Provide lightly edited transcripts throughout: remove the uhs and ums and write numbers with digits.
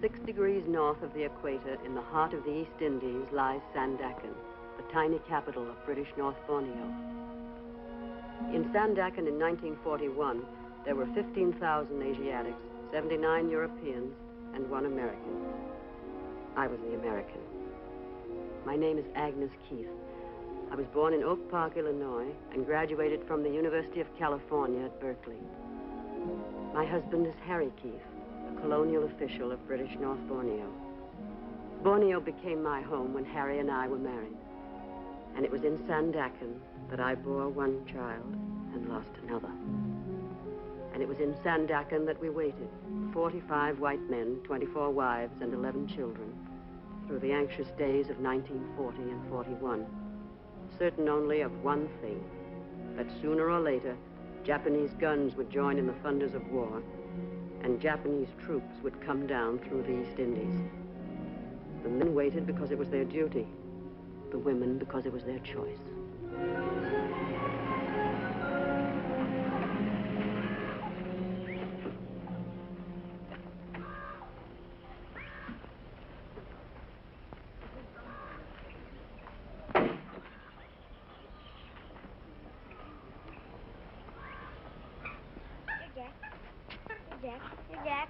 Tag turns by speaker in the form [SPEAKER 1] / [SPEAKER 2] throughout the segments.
[SPEAKER 1] 6 degrees north of the equator, in the heart of the East Indies, lies Sandakan, the tiny capital of British North Borneo. In Sandakan in 1941, there were 15,000 Asiatics, 79 Europeans, and 1 American. I was the American. My name is Agnes Keith. I was born in Oak Park, Illinois, and graduated from the University of California at Berkeley. My husband is Harry Keith, a colonial official of British North Borneo. Borneo became my home when Harry and I were married. And it was in Sandakan that I bore 1 child and lost another. And it was in Sandakan that we waited, 45 white men, 24 wives, and 11 children, through the anxious days of 1940 and 41, certain only of one thing, that sooner or later, Japanese guns would join in the thunders of war, and Japanese troops would come down through the East Indies. The men waited because it was their duty, the women because it was their choice.
[SPEAKER 2] Jack.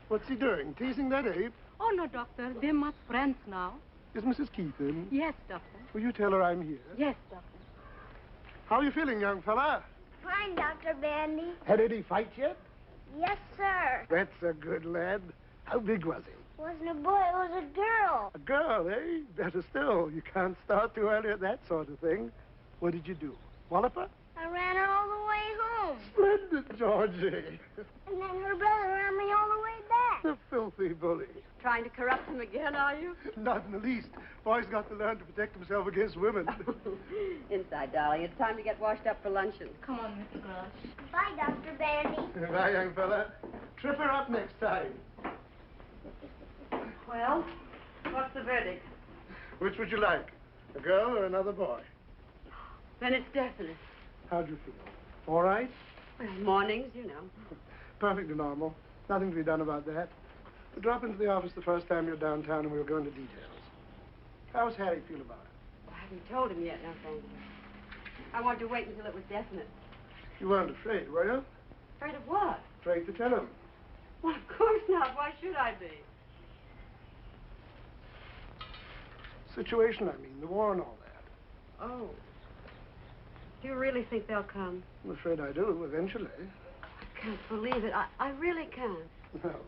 [SPEAKER 3] What's he doing? Teasing that ape?
[SPEAKER 4] Oh, no, Doctor. They're much friends now.
[SPEAKER 3] Is Mrs. Keith in?
[SPEAKER 4] Yes, Doctor.
[SPEAKER 3] Will you tell her I'm here?
[SPEAKER 4] Yes, Doctor.
[SPEAKER 3] How are you feeling, young fella?
[SPEAKER 2] Fine, Dr. Bandy.
[SPEAKER 3] Had any fight yet?
[SPEAKER 2] Yes, sir.
[SPEAKER 3] That's a good lad. How big was he?
[SPEAKER 2] Wasn't a boy, it was a girl.
[SPEAKER 3] A girl, eh? Better still. You can't start too early at that sort of thing. What did you do? Wallop her?
[SPEAKER 2] I ran her all the way home.
[SPEAKER 3] Splendid, Georgie.
[SPEAKER 2] And then her brother ran me all the way back.
[SPEAKER 3] The filthy bully.
[SPEAKER 1] Trying to corrupt him again, are you?
[SPEAKER 3] Not in the least. Boy's got to learn to protect himself against women.
[SPEAKER 1] Inside, darling. It's time to get washed up for luncheon.
[SPEAKER 4] Come on, Mr. Grush.
[SPEAKER 2] Bye, Dr. Bandy.
[SPEAKER 3] Bye, young fella. Trip her up next time.
[SPEAKER 1] Well, what's the verdict?
[SPEAKER 3] Which would you like? A girl or another boy?
[SPEAKER 1] Then it's definite.
[SPEAKER 3] How'd you feel? All right?
[SPEAKER 1] Well, mornings, you know.
[SPEAKER 3] Perfectly normal. Nothing to be done about that. Drop into the office the first time you're downtown and we'll go into details. How's Harry feel about it?
[SPEAKER 1] I haven't told him yet, no, thank you. I wanted to wait until it was definite.
[SPEAKER 3] You weren't afraid, were you?
[SPEAKER 1] Afraid of what?
[SPEAKER 3] Afraid to tell him.
[SPEAKER 1] Well, of course not. Why should I be?
[SPEAKER 3] Situation, I mean, the war and all that.
[SPEAKER 1] Oh. Do you really think they'll come?
[SPEAKER 3] I'm afraid I do, eventually.
[SPEAKER 1] I can't believe it. I really can't.
[SPEAKER 3] Well,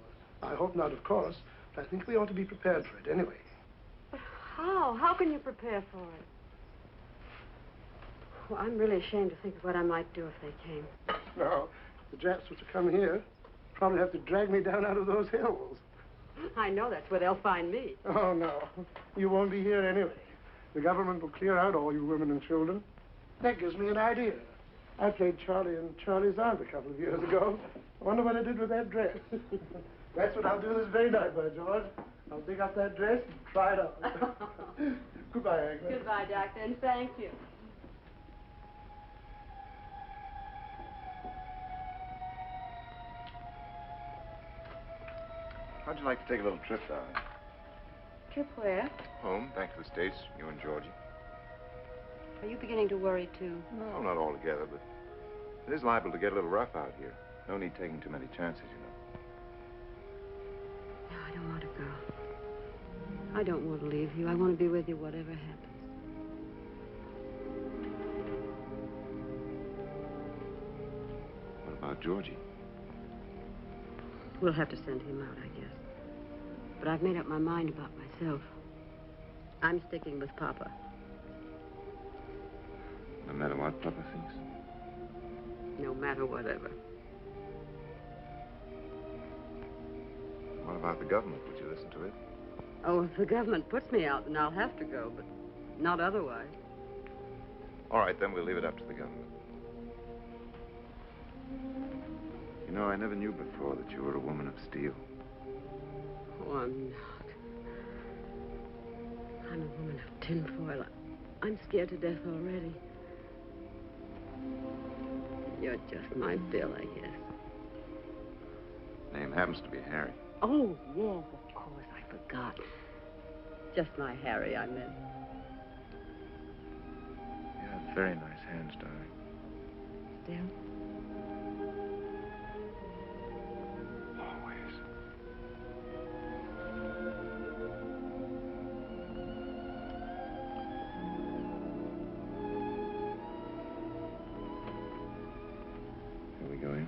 [SPEAKER 3] I hope not, of course. But I think we ought to be prepared for it anyway.
[SPEAKER 1] But how? How can you prepare for it? Well, I'm really ashamed to think of what I might do if they came.
[SPEAKER 3] No, if the Japs were to come here, probably have to drag me down out of those hills.
[SPEAKER 1] I know that's where they'll find me.
[SPEAKER 3] Oh, no. You won't be here anyway. The government will clear out all you women and children. That gives me an idea. I played Charlie and Charlie's aunt a couple of years ago. I wonder what I did with that dress. That's what I'll do this very night, by George. I'll dig up that dress and try it on. Goodbye, Agnes.
[SPEAKER 1] Goodbye, Doctor, and thank you.
[SPEAKER 5] How'd you like to take a little trip, darling?
[SPEAKER 1] Trip where?
[SPEAKER 5] Home, back to the States, you and Georgie.
[SPEAKER 1] Are you beginning to worry, too?
[SPEAKER 5] No, not altogether, but it is liable to get a little rough out here. No need taking too many chances, you know.
[SPEAKER 1] No, I don't want to go. I don't want to leave you. I want to be with you whatever happens.
[SPEAKER 5] What about Georgie?
[SPEAKER 1] We'll have to send him out, I guess. But I've made up my mind about myself. I'm sticking with Papa.
[SPEAKER 5] No matter what Papa thinks?
[SPEAKER 1] No matter whatever.
[SPEAKER 5] What about the government? Would you listen to it?
[SPEAKER 1] Oh, if the government puts me out, then I'll have to go, but not otherwise.
[SPEAKER 5] All right, then we'll leave it up to the government. You know, I never knew before that you were a woman of steel.
[SPEAKER 1] Oh, I'm not. I'm a woman of tinfoil. I'm scared to death already. You're just my Bill, I guess.
[SPEAKER 5] Name happens to be Harry.
[SPEAKER 1] Oh, yes. Scott. Just my Harry, I meant.
[SPEAKER 5] You have very nice hands, darling.
[SPEAKER 1] Still?
[SPEAKER 5] Always. Here we go in.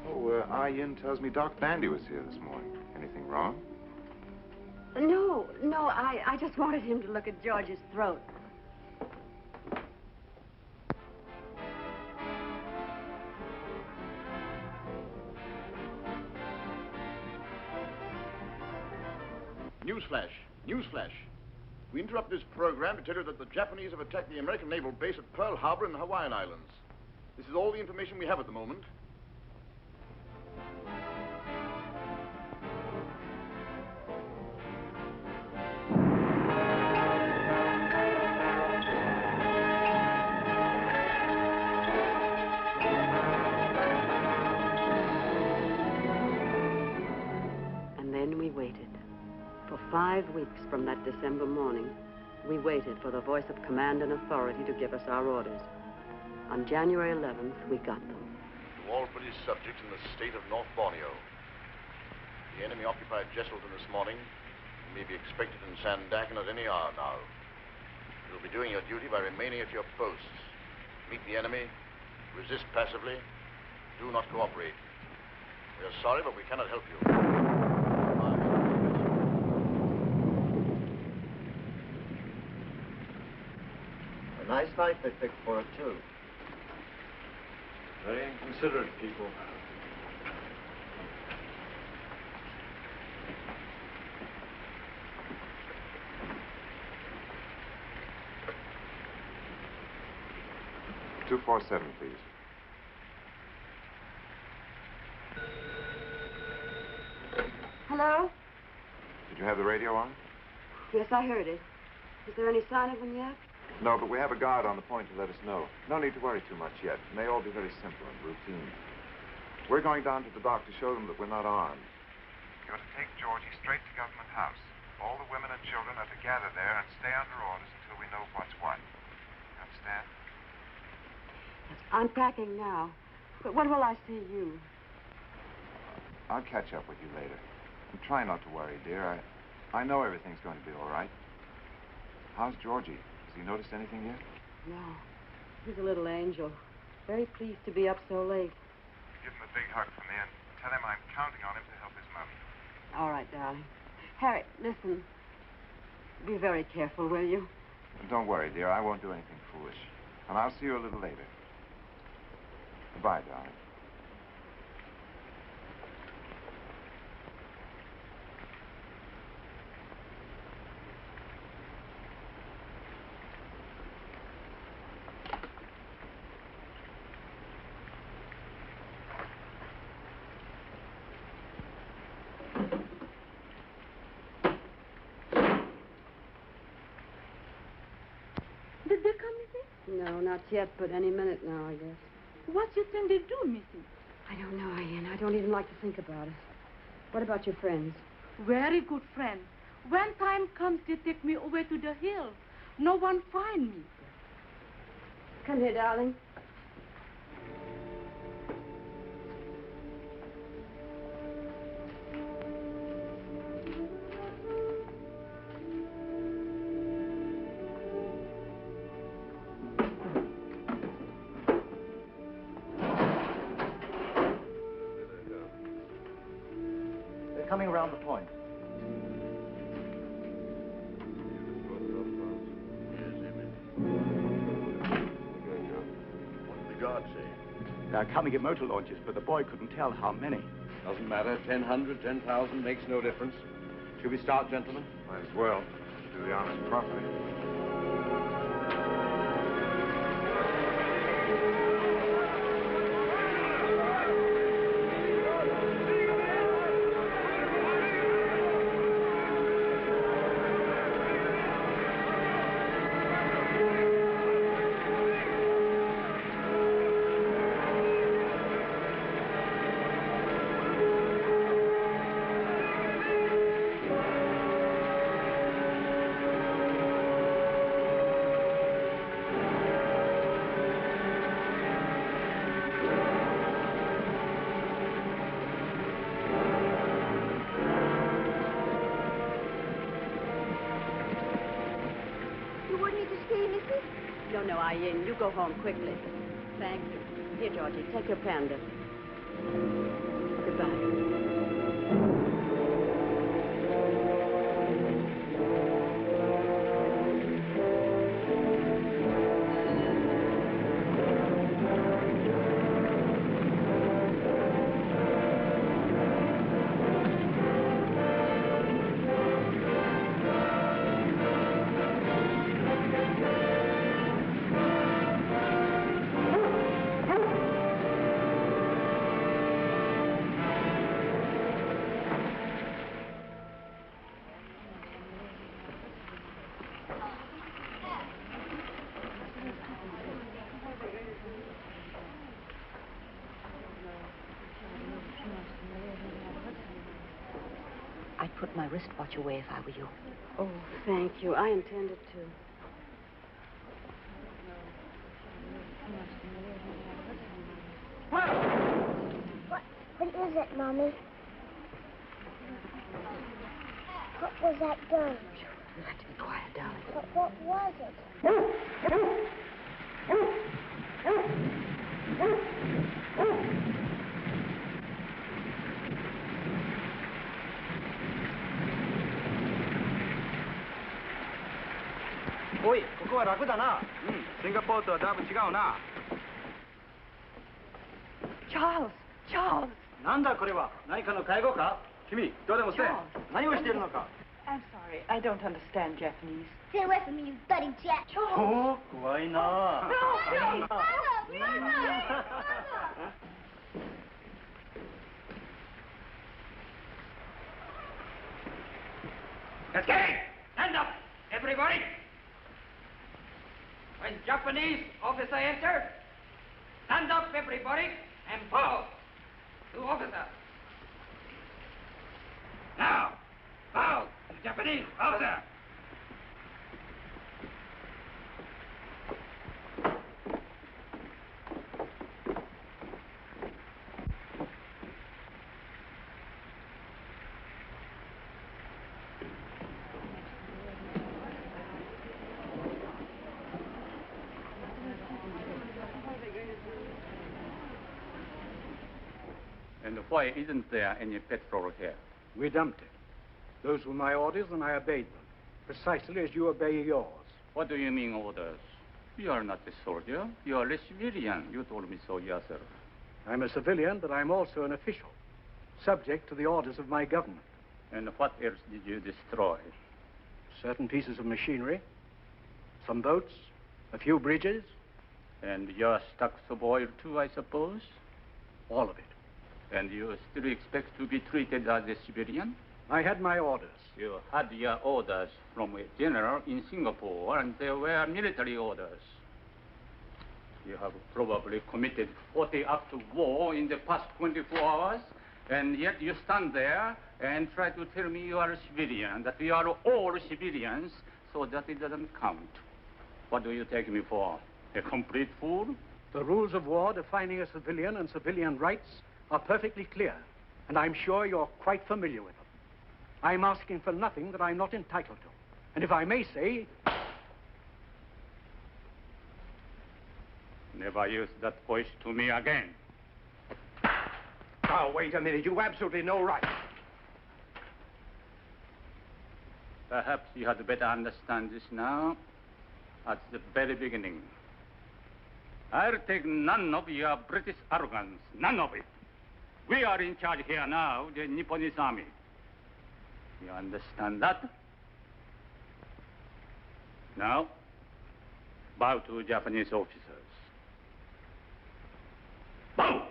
[SPEAKER 5] Oh, Ah Yin tells me Doc Bandy was here this morning. Anything wrong?
[SPEAKER 1] No, I just wanted him to look at George's throat.
[SPEAKER 6] Newsflash. Newsflash. We interrupt this program to tell you that the Japanese have attacked the American naval base at Pearl Harbor in the Hawaiian Islands. This is all the information we have at the moment.
[SPEAKER 1] And then we waited. For 5 weeks from that December morning, we waited for the voice of command and authority to give us our orders. On January 11th, we got them.
[SPEAKER 6] To all British subjects in the state of North Borneo. The enemy occupied Jesselton this morning and may be expected in Sandakan at any hour now. You'll be doing your duty by remaining at your posts. Meet the enemy, resist passively, do not cooperate. We are sorry, but we cannot help you.
[SPEAKER 7] A nice night they picked for it, too.
[SPEAKER 8] Very inconsiderate people.
[SPEAKER 5] Two 247, please.
[SPEAKER 1] Hello?
[SPEAKER 5] Did you have the radio on?
[SPEAKER 1] Yes, I heard it. Is there any sign of them yet?
[SPEAKER 5] No, but we have a guard on the point to let us know. No need to worry too much yet. It may all be very simple and routine. We're going down to the dock to show them that we're not armed. You're to take Georgie straight to Government House. All the women and children are to gather there and stay under orders until we know what's what. You understand?
[SPEAKER 1] I'm packing now. But when will I see you?
[SPEAKER 5] I'll catch up with you later. And try not to worry, dear. I know everything's going to be all right. How's Georgie? Has he noticed anything yet?
[SPEAKER 1] No. He's a little angel. Very pleased to be up so late.
[SPEAKER 5] Give him a big hug from me and tell him I'm counting on him to help his mother.
[SPEAKER 1] All right, darling. Harry, listen. Be very careful, will you?
[SPEAKER 5] Don't worry, dear. I won't do anything foolish. And I'll see you a little later. Goodbye, darling.
[SPEAKER 4] Did they come, Missy?
[SPEAKER 1] No, not yet, but any minute now, I guess.
[SPEAKER 4] What you think they do, Missy?
[SPEAKER 1] I don't know, Ian. I don't even like to think about it. What about your friends?
[SPEAKER 4] Very good friend. When time comes, they take me away to the hill. No one find me.
[SPEAKER 1] Come here, darling.
[SPEAKER 7] They're coming around the point.
[SPEAKER 9] They're coming in motor launches, but the boy couldn't tell how many.
[SPEAKER 8] Doesn't matter. 100, 10,000 makes no difference. Should we start, gentlemen?
[SPEAKER 5] Might as well. Do the honors properly.
[SPEAKER 1] Yin, you go home quickly. Thank you. Here, Georgie, take your panda. Goodbye.
[SPEAKER 10] I'd put my wristwatch away if I were you.
[SPEAKER 1] Oh, thank you. I intended to.
[SPEAKER 2] What is it, Mommy? What was that gun?
[SPEAKER 10] You have to be quiet, darling.
[SPEAKER 2] But what was it?
[SPEAKER 9] おい、ここは楽だな。シンガポールとはだいぶ違うな。
[SPEAKER 10] Charles! Charles!
[SPEAKER 9] なんだこれは？何かの介護か？君、どうでもせ。何をしているのか？
[SPEAKER 10] I'm sorry, I don't understand Japanese.
[SPEAKER 2] Stay away from me, you bloody jet.
[SPEAKER 9] おお、怖いな。
[SPEAKER 2] No! Mother!
[SPEAKER 11] Okay, stand up, everybody. When Japanese officer enter, stand up, everybody, and bow to officer. Now, bow to Japanese officer.
[SPEAKER 12] And why isn't there any petrol here?
[SPEAKER 13] We dumped it. Those were my orders, and I obeyed them, precisely as you obey yours.
[SPEAKER 12] What do you mean, orders? You are not a soldier. You are a civilian. You told me so yourself.
[SPEAKER 13] I'm a civilian, but I'm also an official, subject to the orders of my government.
[SPEAKER 12] And what else did you destroy?
[SPEAKER 13] Certain pieces of machinery, some boats, a few bridges.
[SPEAKER 12] And your stocks of oil, too, I suppose?
[SPEAKER 13] All of it.
[SPEAKER 12] And you still expect to be treated as a civilian?
[SPEAKER 13] I had my orders.
[SPEAKER 12] You had your orders from a general in Singapore, and they were military orders. You have probably committed 40 acts of war in the past 24 hours, and yet you stand there and try to tell me you are a civilian, that we are all civilians, so that it doesn't count. What do you take me for? A complete fool?
[SPEAKER 13] The rules of war defining a civilian and civilian rights are perfectly clear, and I'm sure you're quite familiar with them. I'm asking for nothing that I'm not entitled to. And if I may say...
[SPEAKER 12] Never use that voice to me again.
[SPEAKER 9] Oh, wait a minute. You've absolutely no right.
[SPEAKER 12] Perhaps you had better understand this now, at the very beginning. I'll take none of your British arrogance, none of it. We are in charge here now, the Nipponese army. You understand that? Now, bow to Japanese officers. Bow!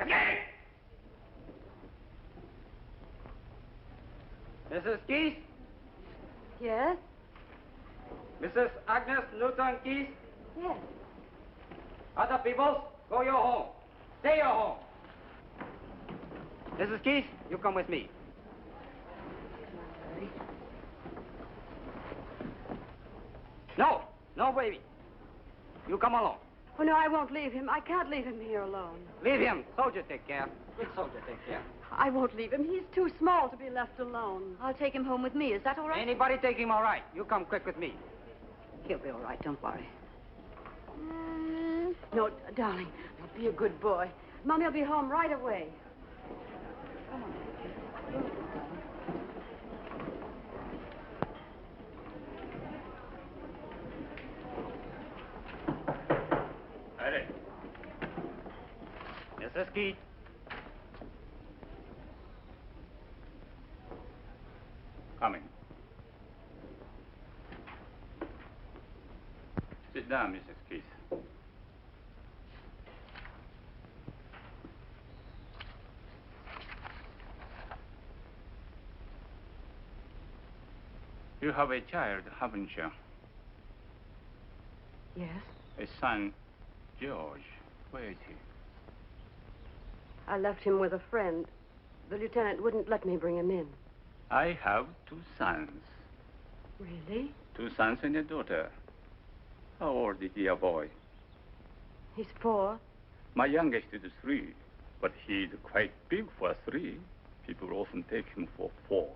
[SPEAKER 11] Okay. Mrs. Keys?
[SPEAKER 10] Yes?
[SPEAKER 11] Mrs. Agnes Newton Keys?
[SPEAKER 10] Yes.
[SPEAKER 11] Other people, go your home. Stay your home. Mrs. Keys, you come with me. No, no, baby. You come along.
[SPEAKER 1] Oh, no, I won't leave him. I can't leave him here alone.
[SPEAKER 11] Leave him. Soldier take care. Good soldier take care.
[SPEAKER 1] I won't leave him. He's too small to be left alone.
[SPEAKER 10] I'll take him home with me. Is that all right?
[SPEAKER 11] Anybody take him all right. You come quick with me.
[SPEAKER 10] He'll be all right. Don't worry.
[SPEAKER 1] No, darling, be a good boy. Mommy will be home right away.
[SPEAKER 12] Ready. Mrs. Keith. Coming. Sit down, Mrs. Keith. You have a child, haven't you?
[SPEAKER 1] Yes?
[SPEAKER 12] A son, George. Where is he?
[SPEAKER 1] I left him with a friend. The lieutenant wouldn't let me bring him in.
[SPEAKER 12] I have 2 sons.
[SPEAKER 1] Really?
[SPEAKER 12] 2 sons and a daughter. How old is your boy?
[SPEAKER 1] He's 4.
[SPEAKER 12] My youngest is 3, but he's quite big for 3. People often take him for 4.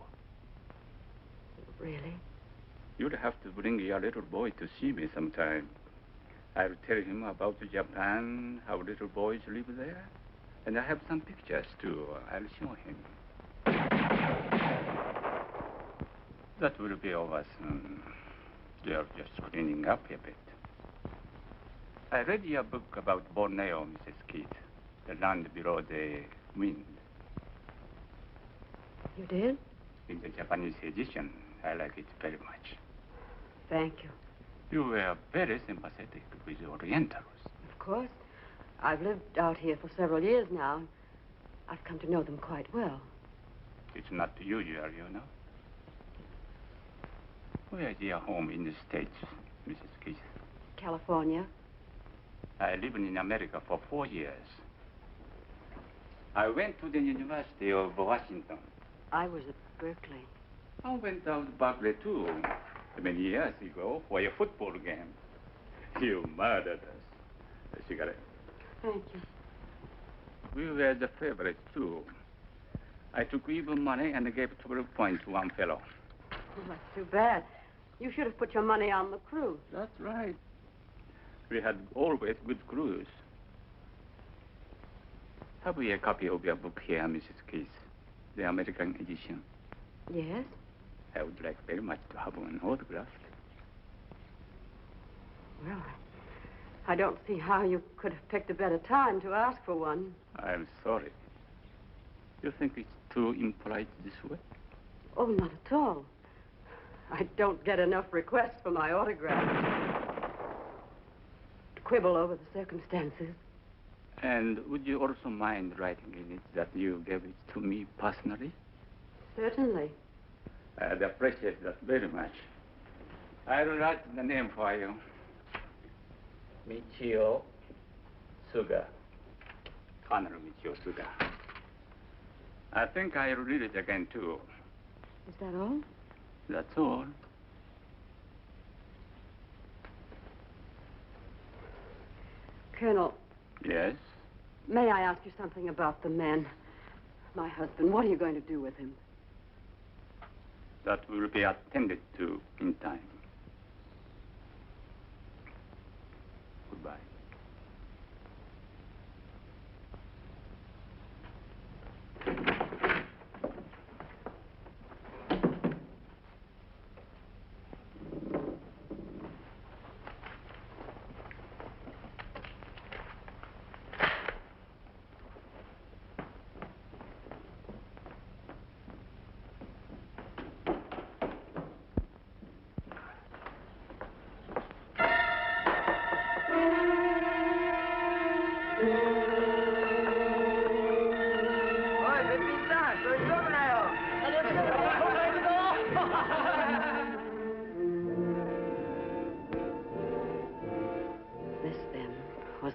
[SPEAKER 1] Really?
[SPEAKER 12] You'd have to bring your little boy to see me sometime. I'll tell him about Japan, how little boys live there. And I have some pictures, too. I'll show him. That will be over soon. They're just cleaning up a bit. I read your book about Borneo, Mrs. Keith. The land below the wind.
[SPEAKER 1] You did?
[SPEAKER 12] In the Japanese edition, I like it very much.
[SPEAKER 1] Thank you.
[SPEAKER 12] You were very sympathetic with the Orientals.
[SPEAKER 1] Of course. I've lived out here for several years now. I've come to know them quite well.
[SPEAKER 12] It's not usual, you know. Where is your home in the States, Mrs. Keith?
[SPEAKER 1] California.
[SPEAKER 12] I lived in America for 4 years. I went to the University of Washington.
[SPEAKER 1] I was at Berkeley.
[SPEAKER 12] I went out to Berkeley, too, many years ago for a football game. You murdered us. A cigarette.
[SPEAKER 1] Thank you.
[SPEAKER 12] We were the favorites, too. I took even money and gave 12 points to one fellow.
[SPEAKER 1] Well, that's too bad. You should have put your money on the crew.
[SPEAKER 12] That's right. We had always good crews. Have we a copy of your book here, Mrs. Keith? The American edition?
[SPEAKER 1] Yes?
[SPEAKER 12] I would like very much to have one autographed.
[SPEAKER 1] Well, I don't see how you could have picked a better time to ask for one.
[SPEAKER 12] I'm sorry. You think it's too impolite this way?
[SPEAKER 1] Oh, not at all. I don't get enough requests for my autograph. To quibble over the circumstances.
[SPEAKER 12] And would you also mind writing in it that you gave it to me personally?
[SPEAKER 1] Certainly.
[SPEAKER 12] I'd appreciate that very much. I'll write the name for you. Michio Suga. Colonel Michio Suga. I think I'll read it again, too.
[SPEAKER 1] Is that all?
[SPEAKER 12] That's all.
[SPEAKER 1] Colonel.
[SPEAKER 12] Yes?
[SPEAKER 1] May I ask you something about the man? My husband. What are you going to do with him?
[SPEAKER 12] That will be attended to in time. Goodbye.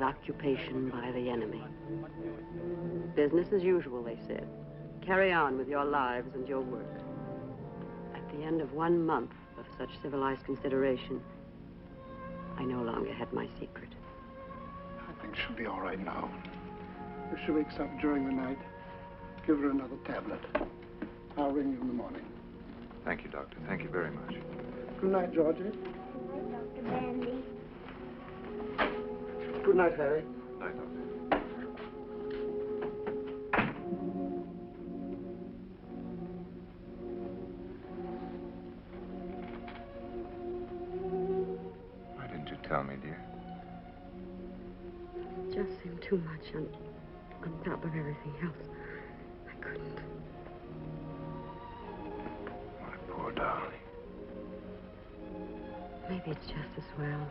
[SPEAKER 1] Occupation by the enemy. Business as usual, they said. Carry on with your lives and your work. At the end of 1 month of such civilized consideration, I no longer had my secret.
[SPEAKER 3] I think she'll be all right now. If she wakes up during the night, give her another tablet. I'll ring you in the morning.
[SPEAKER 5] Thank you, Doctor. Thank you very much.
[SPEAKER 3] Good night, Georgie.
[SPEAKER 2] Dr. Bandy.
[SPEAKER 3] Good night, Harry.
[SPEAKER 5] Night, Doctor. Why didn't you tell me, dear?
[SPEAKER 1] It just seemed too much on top of everything else. I couldn't.
[SPEAKER 5] My poor darling.
[SPEAKER 1] Maybe it's just as well.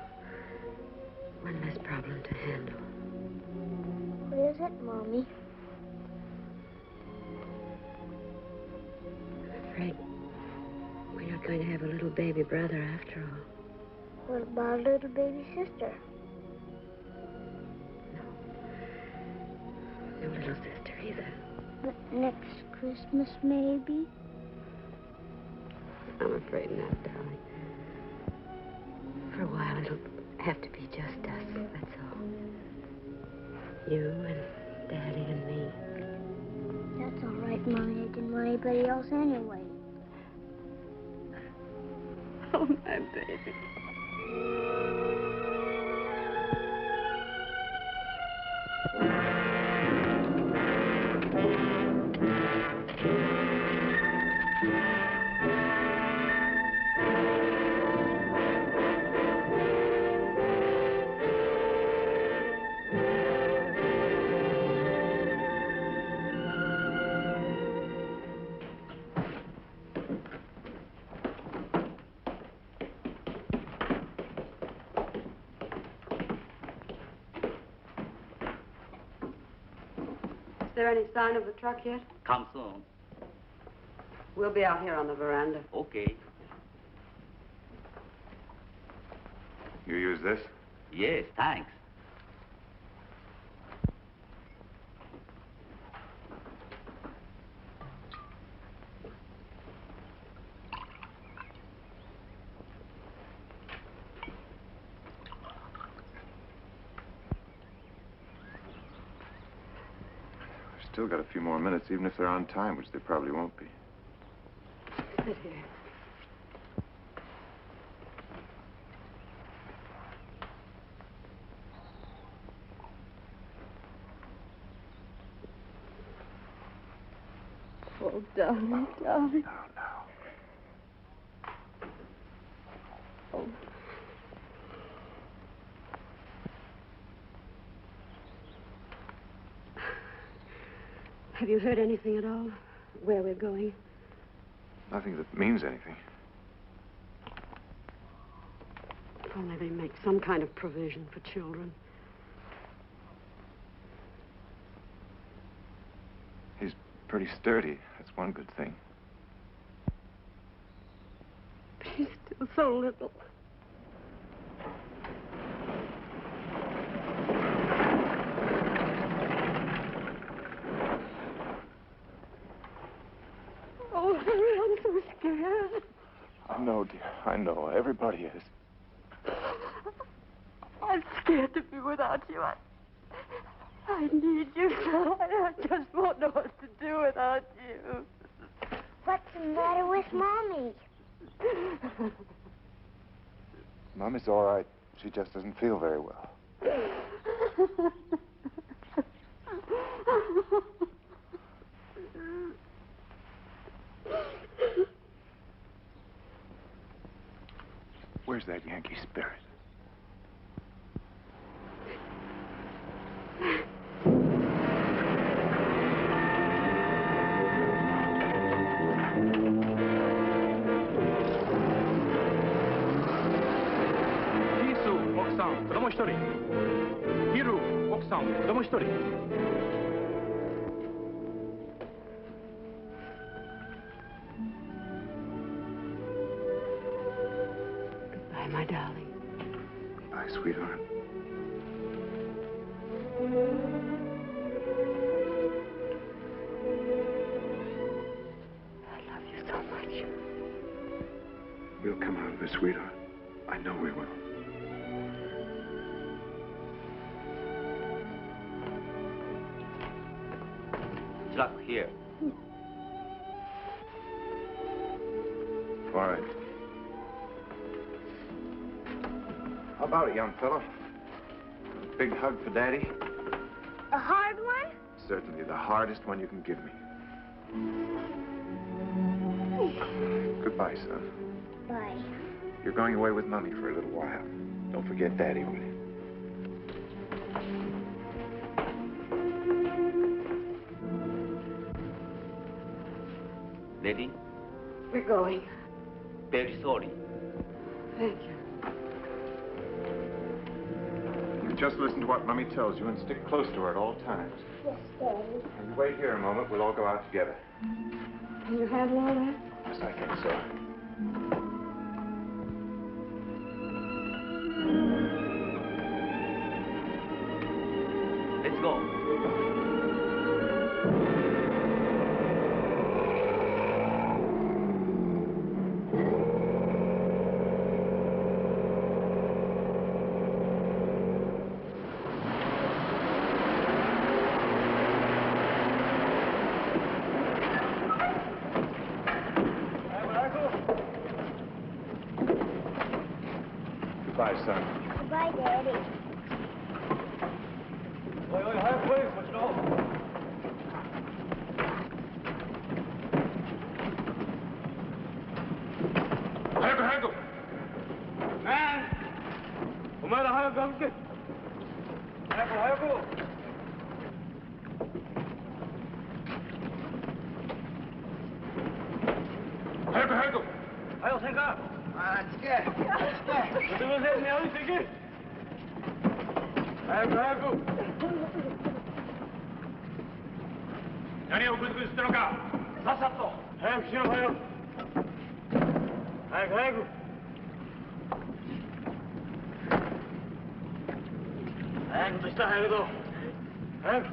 [SPEAKER 1] One less problem to handle.
[SPEAKER 2] What is it, Mommy?
[SPEAKER 1] I'm afraid we're not going to have a little baby brother after all.
[SPEAKER 2] What about a little baby sister?
[SPEAKER 1] No little sister either.
[SPEAKER 2] But next Christmas, maybe?
[SPEAKER 1] I'm afraid not, darling. For a while, it'll have to be just us, that's all. You and Daddy and me.
[SPEAKER 2] That's all right, Mommy. I didn't want anybody else anyway.
[SPEAKER 1] Oh, my baby. Is there any sign of the truck yet?
[SPEAKER 14] Come soon.
[SPEAKER 1] We'll be out here on the veranda.
[SPEAKER 14] Okay.
[SPEAKER 5] You use this?
[SPEAKER 14] Yes, thanks.
[SPEAKER 5] Still got a few more minutes, even if they're on time, which they probably won't be.
[SPEAKER 1] Sit here. Oh, darling, darling.
[SPEAKER 5] No.
[SPEAKER 1] Oh. Have you heard anything at all? Where we're going?
[SPEAKER 5] Nothing that means anything.
[SPEAKER 1] If only they make some kind of provision for children.
[SPEAKER 5] He's pretty sturdy. That's one good thing.
[SPEAKER 1] But he's still so little. Oh, Harry, I'm so scared.
[SPEAKER 5] I know, dear. I know. Everybody is.
[SPEAKER 1] I'm scared to be without you. I need you so. I just won't know what to do without you.
[SPEAKER 2] What's the matter with Mommy?
[SPEAKER 5] Mommy's all right. She just doesn't feel very well. Where's that Yankee spirit?
[SPEAKER 1] Goodbye, my darling.
[SPEAKER 5] Goodbye, sweetheart.
[SPEAKER 1] I love you so much.
[SPEAKER 5] We'll come out of this, sweetheart. I know we will.
[SPEAKER 14] luck here.
[SPEAKER 5] All right. How about it, young fellow? A big hug for Daddy?
[SPEAKER 2] A hard one?
[SPEAKER 5] Certainly the hardest one you can give me. Goodbye, son.
[SPEAKER 2] Bye.
[SPEAKER 5] You're going away with Mommy for a little while. Don't forget Daddy, will you?
[SPEAKER 14] Lady,
[SPEAKER 1] We're going.
[SPEAKER 14] very sorry.
[SPEAKER 1] Thank you.
[SPEAKER 5] You just listen to what Mommy tells you and stick close to her at all times.
[SPEAKER 2] Yes, Daddy.
[SPEAKER 5] And you wait here a moment. We'll all go out together.
[SPEAKER 1] Can you handle all that?
[SPEAKER 5] Yes, I think so.
[SPEAKER 14] Let's go.
[SPEAKER 5] Goodbye, son.
[SPEAKER 2] Goodbye, Daddy.
[SPEAKER 12] 하야고! 난! 오마이라 하야고 함께! 하야고! 하야고! 하야고 생각! 찍게! 어디보세요, 내 어디 찍게! 하야고!何をグズグズしてるのかさっさと早くしろ早く早く早く早くとした早くと早く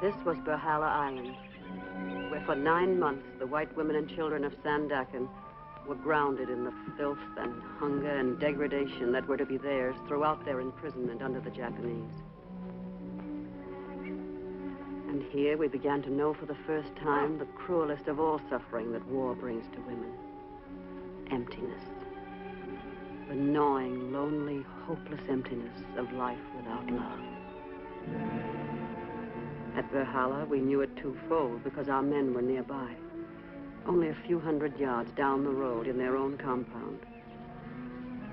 [SPEAKER 1] This was Berhala Island, where for 9 months the white women and children of Sandakan were grounded in the filth and hunger and degradation that were to be theirs throughout their imprisonment under the Japanese. And here we began to know for the first time the cruelest of all suffering that war brings to women: emptiness. The gnawing, lonely, hopeless emptiness of life without love. At Berhala, we knew it twofold because our men were nearby, only a few hundred yards down the road in their own compound.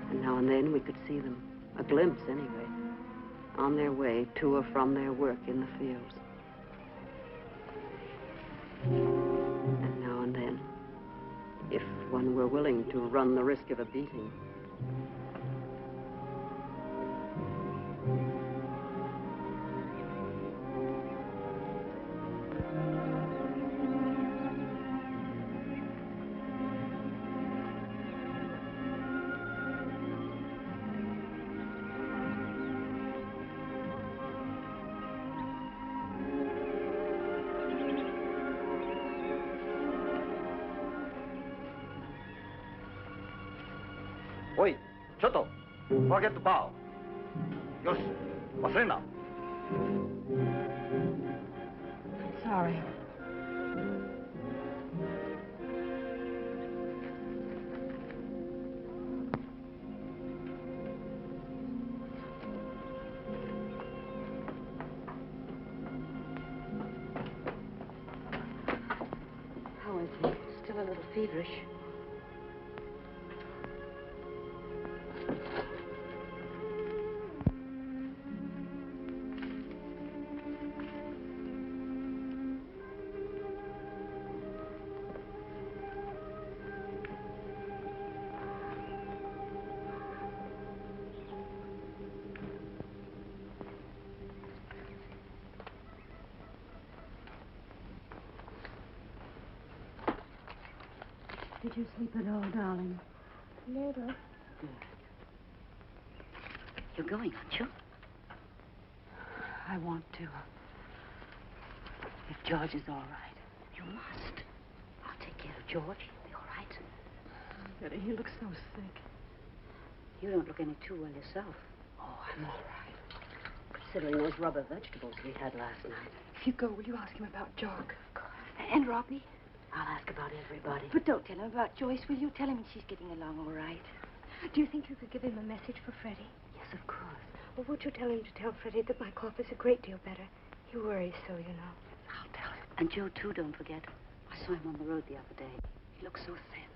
[SPEAKER 1] And now and then we could see them, a glimpse anyway, on their way to or from their work in the fields. And now and then, if one were willing to run the risk of a beating,
[SPEAKER 7] Oi, ちょっと forget the bow. よし、忘れんな。
[SPEAKER 10] Sorry. little feverish.
[SPEAKER 1] Did you sleep at all, darling?
[SPEAKER 2] Little.
[SPEAKER 10] You're going, aren't you?
[SPEAKER 1] I want to. If George is all right.
[SPEAKER 10] You must. I'll take care of George. He'll be all right.
[SPEAKER 1] Betty, he looks so sick.
[SPEAKER 10] You don't look any too well yourself.
[SPEAKER 1] Oh, I'm all right.
[SPEAKER 10] Considering those rubber vegetables we had last night.
[SPEAKER 15] If you go, will you ask him about Jock? And Rodney?
[SPEAKER 10] I'll ask about everybody.
[SPEAKER 15] But don't tell him about Joyce, will you? Tell him she's getting along all right. Do you think you could give him a message for Freddie?
[SPEAKER 10] Yes, of course.
[SPEAKER 15] Well, would you tell him to tell Freddie that my cough is a great deal better? He worries so, you know.
[SPEAKER 10] I'll tell him. And Joe, too, don't forget. I saw him on the road the other day. He looks so thin.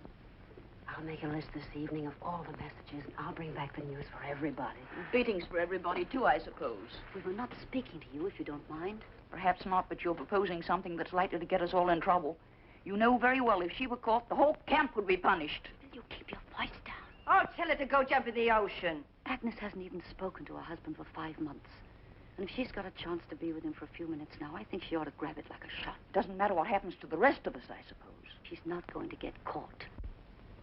[SPEAKER 10] I'll make a list this evening of all the messages, and I'll bring back the news for everybody.
[SPEAKER 16] Beatings for everybody, too, I suppose.
[SPEAKER 10] We were not speaking to you, if you don't mind.
[SPEAKER 16] Perhaps not, but you're proposing something that's likely to get us all in trouble. You know very well if she were caught, the whole camp would be punished.
[SPEAKER 10] Will you keep your voice down?
[SPEAKER 15] Oh, tell her to go jump in the ocean.
[SPEAKER 10] Agnes hasn't even spoken to her husband for 5 months. And if she's got a chance to be with him for a few minutes now, I think she ought to grab it like a shot.
[SPEAKER 16] Doesn't matter what happens to the rest of us, I suppose.
[SPEAKER 10] She's not going to get caught.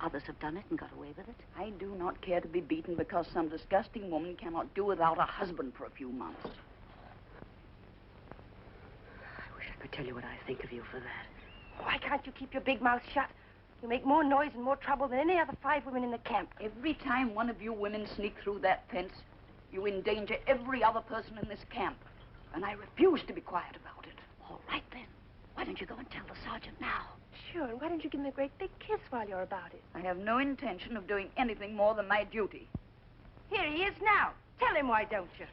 [SPEAKER 10] Others have done it and got away with it.
[SPEAKER 16] I do not care to be beaten because some disgusting woman cannot do without a husband for a few months.
[SPEAKER 10] I wish I could tell you what I think of you for that.
[SPEAKER 15] Why can't you keep your big mouth shut? You make more noise and more trouble than any other 5 women in the camp.
[SPEAKER 16] Every time one of you women sneak through that fence, you endanger every other person in this camp. And I refuse to be quiet about it.
[SPEAKER 10] All right, then. Why don't you go and tell the sergeant now?
[SPEAKER 15] Sure, and why don't you give him a great big kiss while you're about it?
[SPEAKER 16] I have no intention of doing anything more than my duty.
[SPEAKER 15] Here he is now. Tell him, why don't you?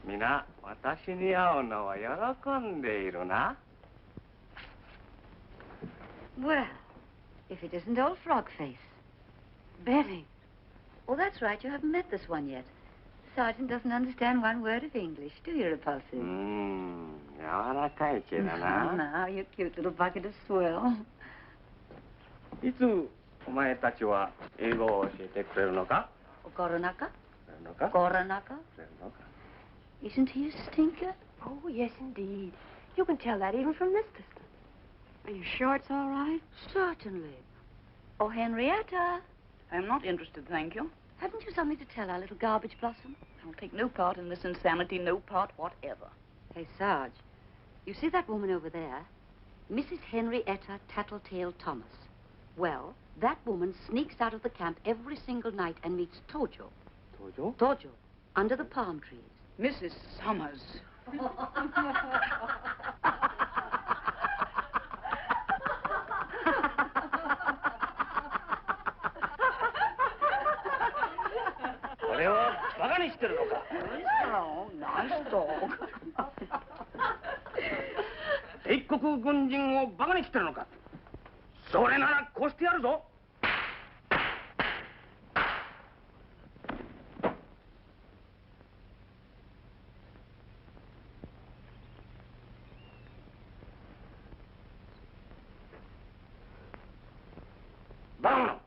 [SPEAKER 17] Mina, 私に会うのは喜んでいるな。
[SPEAKER 10] Well, if it isn't old Frogface. Betty. Oh, that's right. You haven't met this one yet. The sergeant doesn't understand one word of English, do you, Repulsive?
[SPEAKER 17] 柔らかい毛だな。
[SPEAKER 10] Now, you cute little bucket of swill.
[SPEAKER 17] いつお前たちは英語を教えてくれるのか？
[SPEAKER 10] Coronaka?
[SPEAKER 17] くれるのか？
[SPEAKER 10] Coronaka?
[SPEAKER 17] くれるのか？
[SPEAKER 10] Isn't he a stinker?
[SPEAKER 15] Oh, yes, indeed. You can tell that even from this distance.
[SPEAKER 10] Are you sure it's all right? Certainly. Oh, Henrietta.
[SPEAKER 16] I'm not interested, thank you.
[SPEAKER 10] Haven't you something to tell our little garbage blossom?
[SPEAKER 16] I'll take no part in this insanity, no part whatever.
[SPEAKER 10] Hey, Sarge, you see that woman over there? Mrs. Henrietta Tattletale Thomas. Well, that woman sneaks out of the camp every single night and meets Tojo.
[SPEAKER 17] Tojo?
[SPEAKER 10] Tojo, under the palm trees.
[SPEAKER 16] Mrs. Summers.
[SPEAKER 17] No, non-stop. 帝国軍人をバカにしてるのか？それなら殺してやるぞ。バカ者。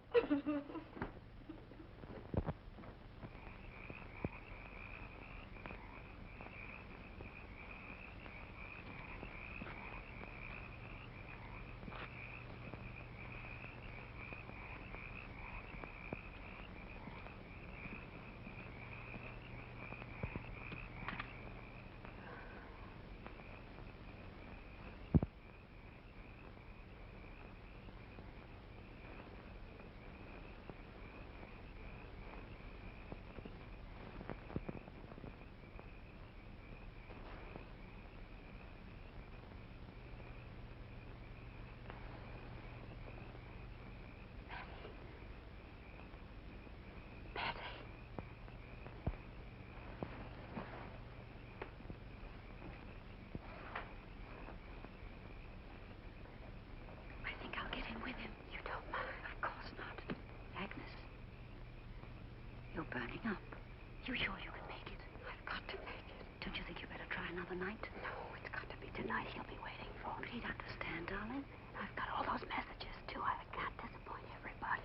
[SPEAKER 10] burning up. You sure you can make it? I've got to make it. Don't you think you better try another night?
[SPEAKER 1] No, it's got to be tonight. He'll be waiting for me.
[SPEAKER 10] But he'd understand, darling.
[SPEAKER 1] I've got all those messages, too. I can't disappoint everybody.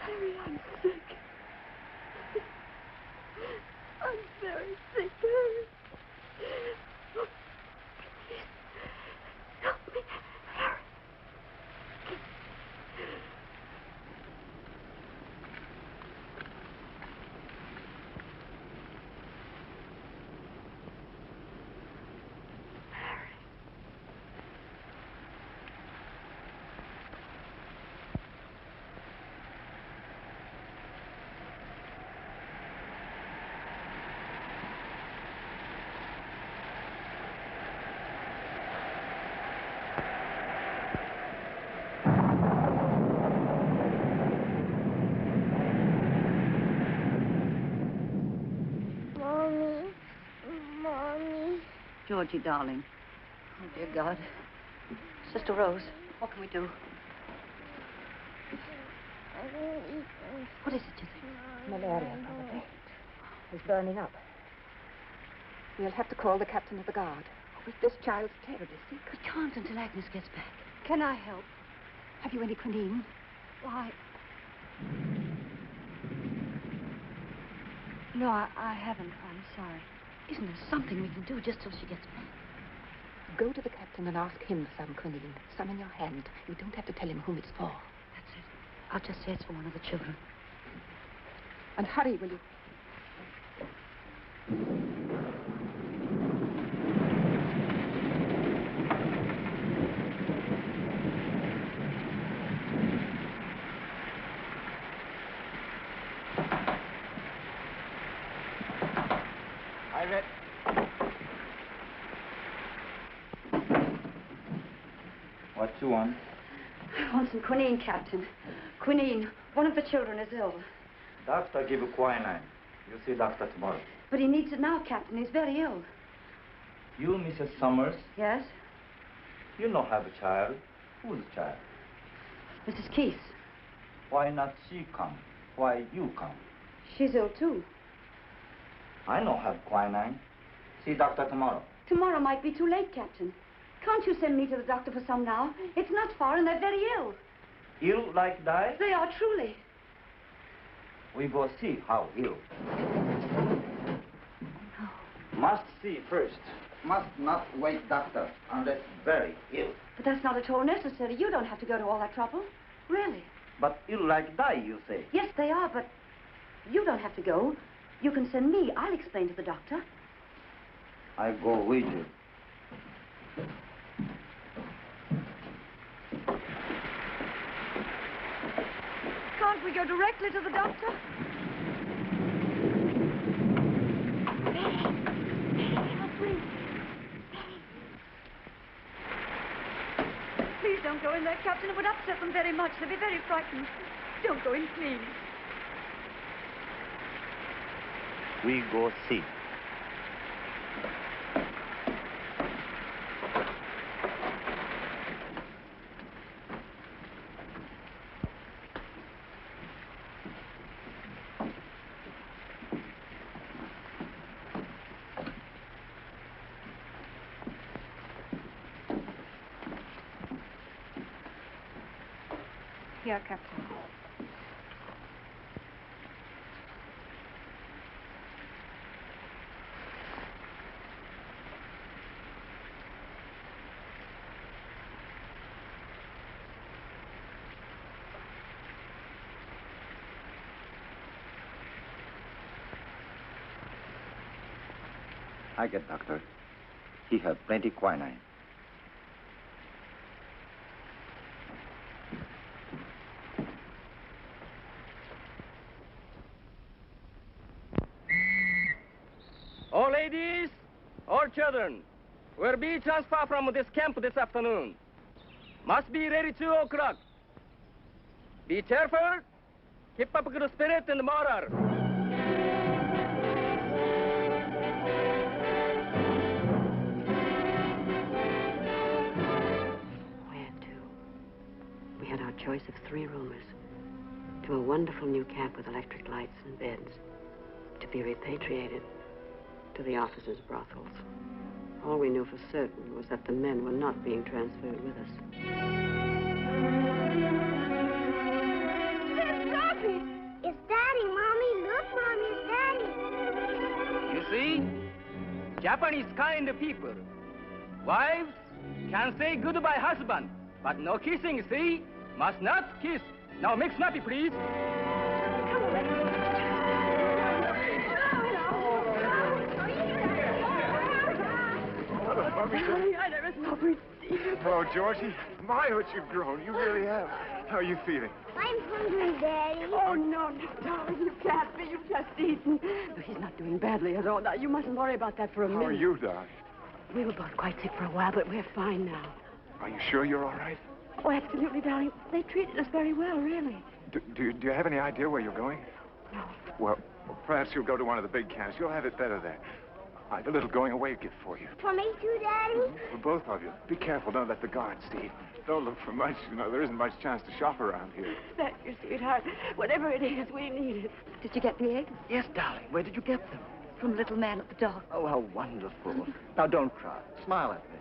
[SPEAKER 2] Harry, I'm sick. I'm very sick, Harry. Please, help me, Harry.
[SPEAKER 10] Georgie, darling. Oh, dear God. Sister Rose, what can we do? What is it, you think?
[SPEAKER 15] Malaria, probably. He's burning up. We'll have to call the captain of the guard. Oh, this child's terribly sick.
[SPEAKER 10] We can't until Agnes gets back.
[SPEAKER 15] Can I help? Have you any quinine? Why? No, I haven't. I'm sorry.
[SPEAKER 10] Isn't there something we can do just till she gets back?
[SPEAKER 15] Go to the captain and ask him for some quinine. Some in your hand. You don't have to tell him whom it's for.
[SPEAKER 10] That's it. I'll just say it's for one of the children.
[SPEAKER 15] And hurry, will you?
[SPEAKER 9] Ivet. What you want?
[SPEAKER 10] I want some quinine, Captain. Quinine. One of the children is ill.
[SPEAKER 9] Doctor give you quinine. You see doctor tomorrow.
[SPEAKER 10] But he needs it now, Captain. He's very ill.
[SPEAKER 9] You, Mrs. Summers?
[SPEAKER 10] Yes?
[SPEAKER 9] You don't have a child. Who's child?
[SPEAKER 10] Mrs. Keith.
[SPEAKER 9] Why not she come? Why you come?
[SPEAKER 10] She's ill, too.
[SPEAKER 9] I don't have quinine. See doctor tomorrow.
[SPEAKER 10] Tomorrow might be too late, Captain. Can't you send me to the doctor for some now? It's not far, and they're very ill.
[SPEAKER 9] Ill like die?
[SPEAKER 10] They are, truly.
[SPEAKER 9] We go see how ill. Must see first. Must not wait doctor unless very ill.
[SPEAKER 10] But that's not at all necessary. You don't have to go to all that trouble. Really.
[SPEAKER 9] But ill like die, you say?
[SPEAKER 10] Yes, they are, but you don't have to go. You can send me. I'll explain to the doctor.
[SPEAKER 9] I go with you.
[SPEAKER 10] Can't we go directly to the doctor? Please don't go in there, Captain. It would upset them very much. They'll be very frightened. Don't go in, please.
[SPEAKER 9] We go see.
[SPEAKER 15] Here, Captain.
[SPEAKER 9] I get doctor. He have plenty quinine.
[SPEAKER 17] All ladies, all children, will be transferred from this camp this afternoon. Must be ready 2 o'clock. Be cheerful, keep up good spirit and morale.
[SPEAKER 1] choice of 3 roomers to a wonderful new camp with electric lights and beds to be repatriated to the officers' brothels. All we knew for certain was that the men were not being transferred with us.
[SPEAKER 2] Robbie! It's Daddy, Mommy. Look, Mommy, it's Daddy.
[SPEAKER 17] You see? Japanese kind of people. Wives can say goodbye husband, but no kissing, see? Must not kiss. Now make snappy, please.
[SPEAKER 1] Darling, I never thought we'd see you.
[SPEAKER 5] Hello, Georgie. My, what you've grown. You really have. How are you feeling?
[SPEAKER 2] I'm hungry, Daddy.
[SPEAKER 1] Oh, no, darling, you can't be. You've just eaten. No, he's not doing badly at all. Now, you mustn't worry about that for a minute.
[SPEAKER 5] How are you, darling?
[SPEAKER 1] We were both quite sick for a while, but we're fine now.
[SPEAKER 5] Are you sure you're all right?
[SPEAKER 1] Oh, absolutely, darling. They treated us very well, really.
[SPEAKER 5] Do you have any idea where you're going?
[SPEAKER 1] No.
[SPEAKER 5] Well, perhaps you'll go to one of the big camps. You'll have it better there. I have a little going-away gift for you.
[SPEAKER 2] For me too, Daddy?
[SPEAKER 5] For both of you. Be careful. Don't let the guards see you. Don't look for much. You know, there isn't much chance to shop around here.
[SPEAKER 1] Thank you, sweetheart. Whatever it is, we need it. Did you get the eggs?
[SPEAKER 7] Yes, darling. Where did you get them?
[SPEAKER 1] From little man at the dock.
[SPEAKER 7] Oh, how wonderful. Now, don't cry. Smile at me.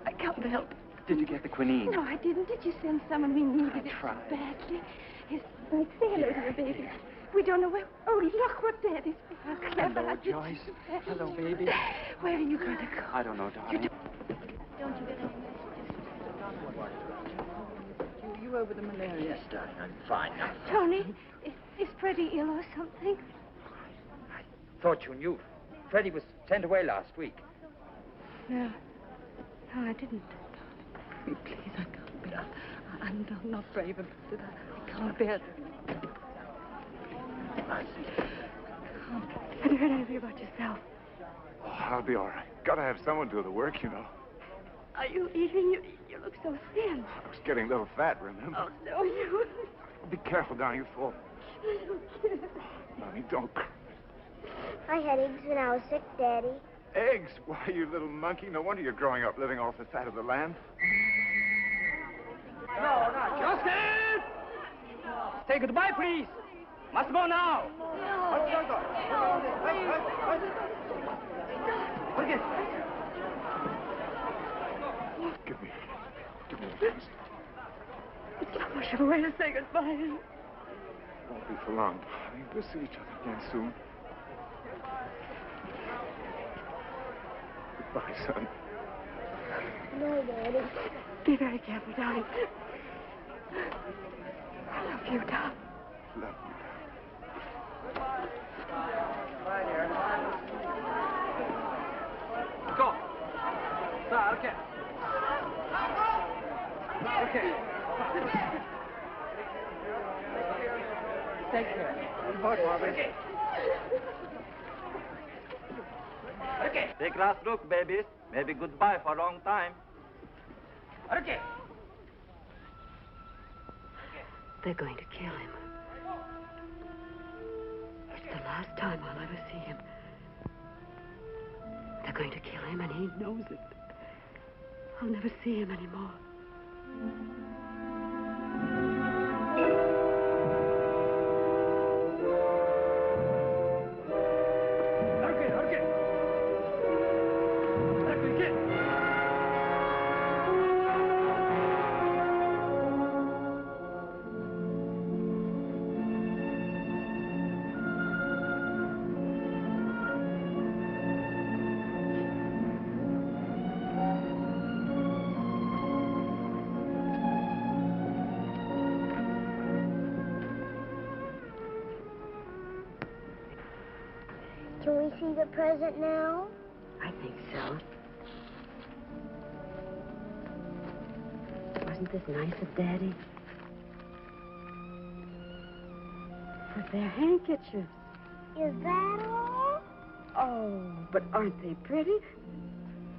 [SPEAKER 1] I can't help it.
[SPEAKER 7] Did you get the quinine?
[SPEAKER 4] No, I didn't. Did you send someone? We needed it
[SPEAKER 7] tried.
[SPEAKER 4] so badly. Yes, like, say hello to the baby. We don't know where... Oh, look what Daddy's... How clever.
[SPEAKER 7] Hello, Joyce. Hello, baby.
[SPEAKER 4] Where are you going to go?
[SPEAKER 7] I don't know, darling.
[SPEAKER 4] Don't you get any
[SPEAKER 16] You over the malaria?
[SPEAKER 7] Yes, darling. I'm fine now.
[SPEAKER 4] Tony, is Freddie ill or something?
[SPEAKER 7] Thought you knew. Freddie was sent away last week.
[SPEAKER 4] No. No, I didn't. Please, I can't bear. I'm not brave about it. I can't bear it.
[SPEAKER 7] I see.
[SPEAKER 4] Have you heard anything about yourself?
[SPEAKER 5] Oh, I'll be all right. Gotta have someone do the work, you know.
[SPEAKER 4] Are you eating? You look so thin.
[SPEAKER 5] I was getting a little fat, remember?
[SPEAKER 4] Oh, no, you...
[SPEAKER 5] Be careful, darling. You fall. Mommy, don't cry.
[SPEAKER 2] I had eggs when I was sick, Daddy.
[SPEAKER 5] Eggs? Why, you little monkey. No wonder you're growing up living off the fat of the land.
[SPEAKER 17] No, not Justin! Say goodbye, please. Must go now.
[SPEAKER 5] Okay. Give me a chance.
[SPEAKER 1] It's not much of a way to say goodbye.
[SPEAKER 5] Won't be for long, darling. We'll see each other again soon. Goodbye, son.
[SPEAKER 2] No, Daddy.
[SPEAKER 1] Be very careful, darling. I love you, darling.
[SPEAKER 5] Love you.
[SPEAKER 17] Go. Okay. Okay.
[SPEAKER 7] Take care. Goodbye, Bobby.
[SPEAKER 17] Okay.
[SPEAKER 9] Take last look, babies. Maybe goodbye for a long time.
[SPEAKER 17] Okay.
[SPEAKER 1] They're going to kill him. It's the last time I'll ever see him. They're going to kill him, and he knows it. I'll never see him anymore.
[SPEAKER 2] Can we see the present now?
[SPEAKER 1] I think so. Wasn't this nice of Daddy? But they're handkerchiefs.
[SPEAKER 2] Is that all?
[SPEAKER 1] Oh, but aren't they pretty?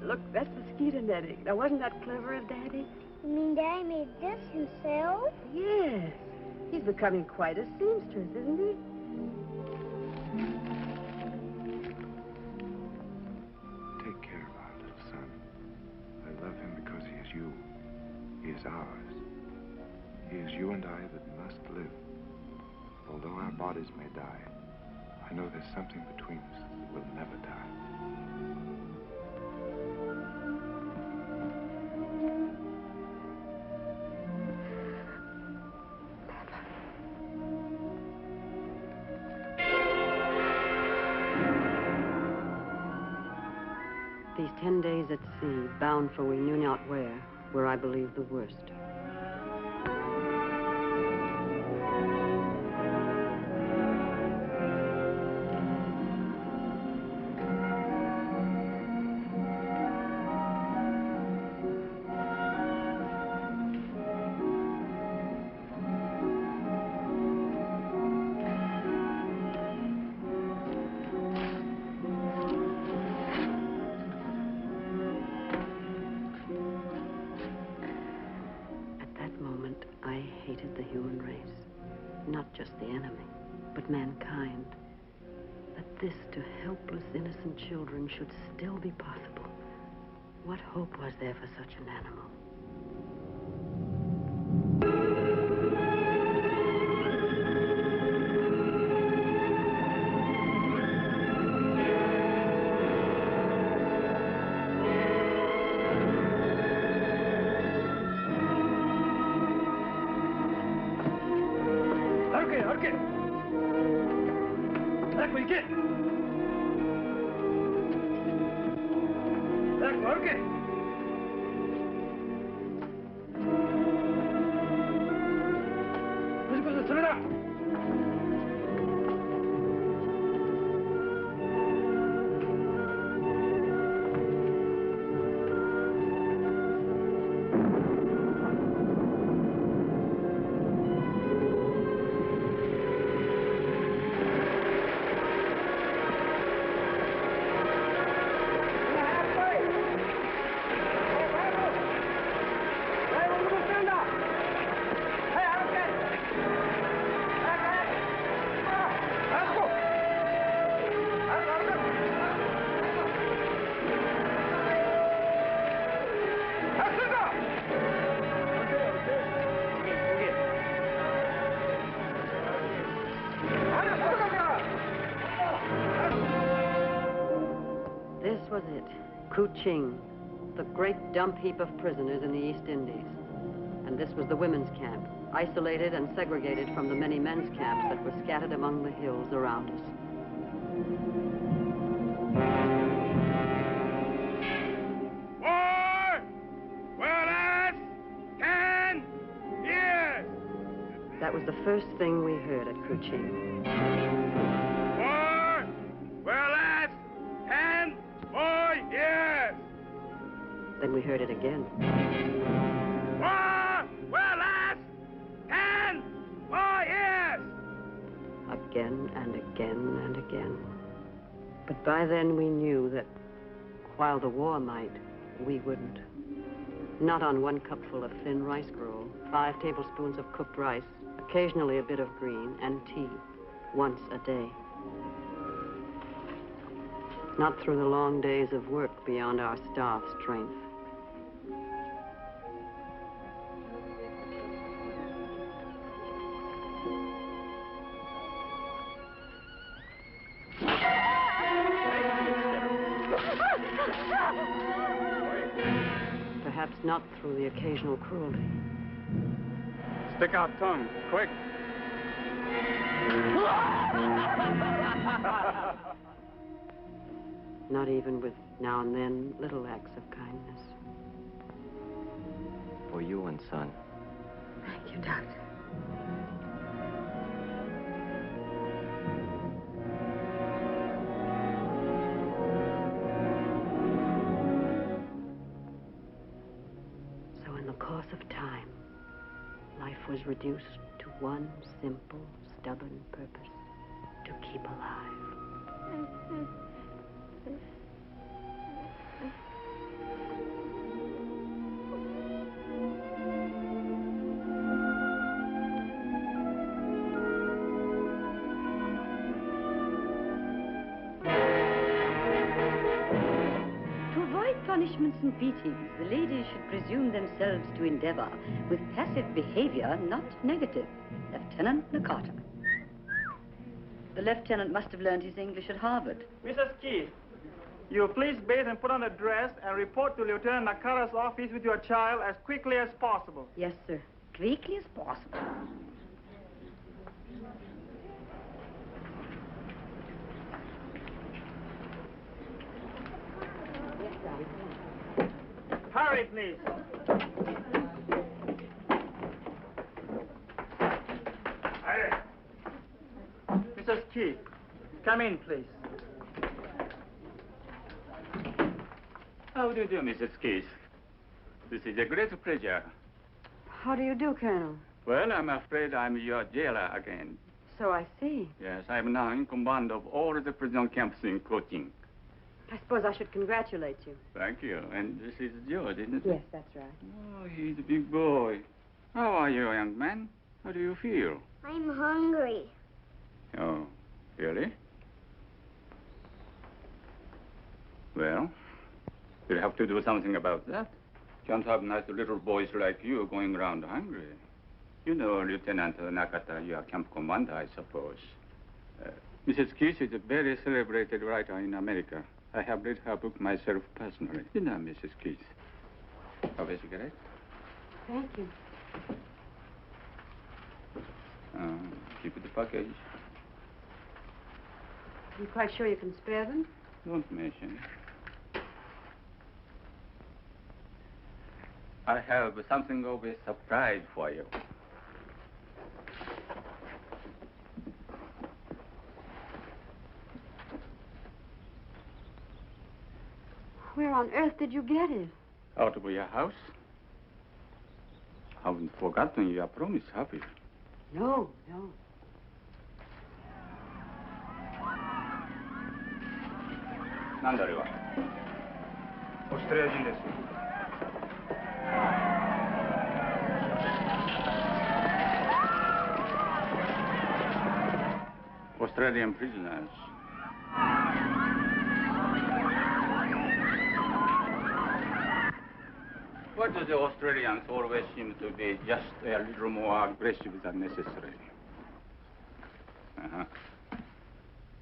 [SPEAKER 1] Look, that's mosquito netting. Now, wasn't that clever of Daddy?
[SPEAKER 2] You mean Daddy made this himself?
[SPEAKER 1] Yes. He's becoming quite a seamstress, isn't he?
[SPEAKER 5] Take care of our little son. I love him because he is you. He is ours. It is you and I that must live. Although our bodies may die, I know there's something between us that will never die.
[SPEAKER 1] These 10 days at sea, bound for we knew not where, were, I believe, the worst. Not just the enemy, but mankind. That this to helpless, innocent children should still be possible. What hope was there for such an animal? This was it, Kuching, the great dump heap of prisoners in the East Indies. And this was the women's camp, isolated and segregated from the many men's camps that were scattered among the hills around us.
[SPEAKER 18] For whereas 10 years.
[SPEAKER 1] That was the first thing we heard at Kuching.
[SPEAKER 18] For whereas 10 more years.
[SPEAKER 1] Then we heard it again.
[SPEAKER 18] For whereas 10 more years.
[SPEAKER 1] Again and again and again. But by then we knew that while the war might, we wouldn't. Not on one cupful of thin rice gruel, 5 tablespoons of cooked rice, occasionally a bit of green, and tea, once a day. Not through the long days of work beyond our staff strength. Perhaps not through the occasional cruelty.
[SPEAKER 12] Stick out tongue, quick.
[SPEAKER 1] Not even with now and then little acts of kindness.
[SPEAKER 14] For you and son.
[SPEAKER 15] Thank you, Doctor.
[SPEAKER 1] So in the course of time, life was reduced to one simple, stubborn purpose: to keep alive.
[SPEAKER 2] To avoid
[SPEAKER 10] punishments and beatings, the ladies should presume themselves to endeavor with passive behavior, not negative. Lieutenant Nakata. The lieutenant must have learned his English at Harvard.
[SPEAKER 19] Mrs. Keith, you please bathe and put on a dress and report to Lieutenant Nakata's office with your child as quickly as possible.
[SPEAKER 10] Yes, sir. Quickly as possible.
[SPEAKER 19] Hurry, please. Mrs. Keith, come in, please.
[SPEAKER 12] How do you do, Mrs. Keith? This is a great pleasure.
[SPEAKER 1] How do you do, Colonel?
[SPEAKER 12] Well, I'm afraid I'm your jailer again.
[SPEAKER 1] So I see.
[SPEAKER 12] Yes, I'm now in command of all the prison camps in Cochin.
[SPEAKER 1] I suppose I should congratulate you.
[SPEAKER 12] Thank you. And this is George, isn't it?
[SPEAKER 1] Yes, that's right.
[SPEAKER 12] Oh, he's a big boy. How are you, young man? How do you feel?
[SPEAKER 2] I'm hungry.
[SPEAKER 12] Oh, really? Well, you'll have to do something about that. Can't have nice little boys like you going around hungry. You know Lieutenant Nakata, your camp commander, I suppose. Mrs. Keith is a very celebrated writer in America. I have read her book myself personally. You know, Mrs. Keith. Have a cigarette?
[SPEAKER 1] Thank you.
[SPEAKER 12] Keep the package.
[SPEAKER 1] Are you quite sure you can spare them?
[SPEAKER 12] Don't mention it. I have something of a surprise for you.
[SPEAKER 1] Where on earth did you get it?
[SPEAKER 12] Out of your house? Haven't forgotten your promise, have you?
[SPEAKER 1] No, no.
[SPEAKER 12] Nandare wa? Australia desu. Australian prisoners. Why do the Australians always seem to be just a little more aggressive than necessary?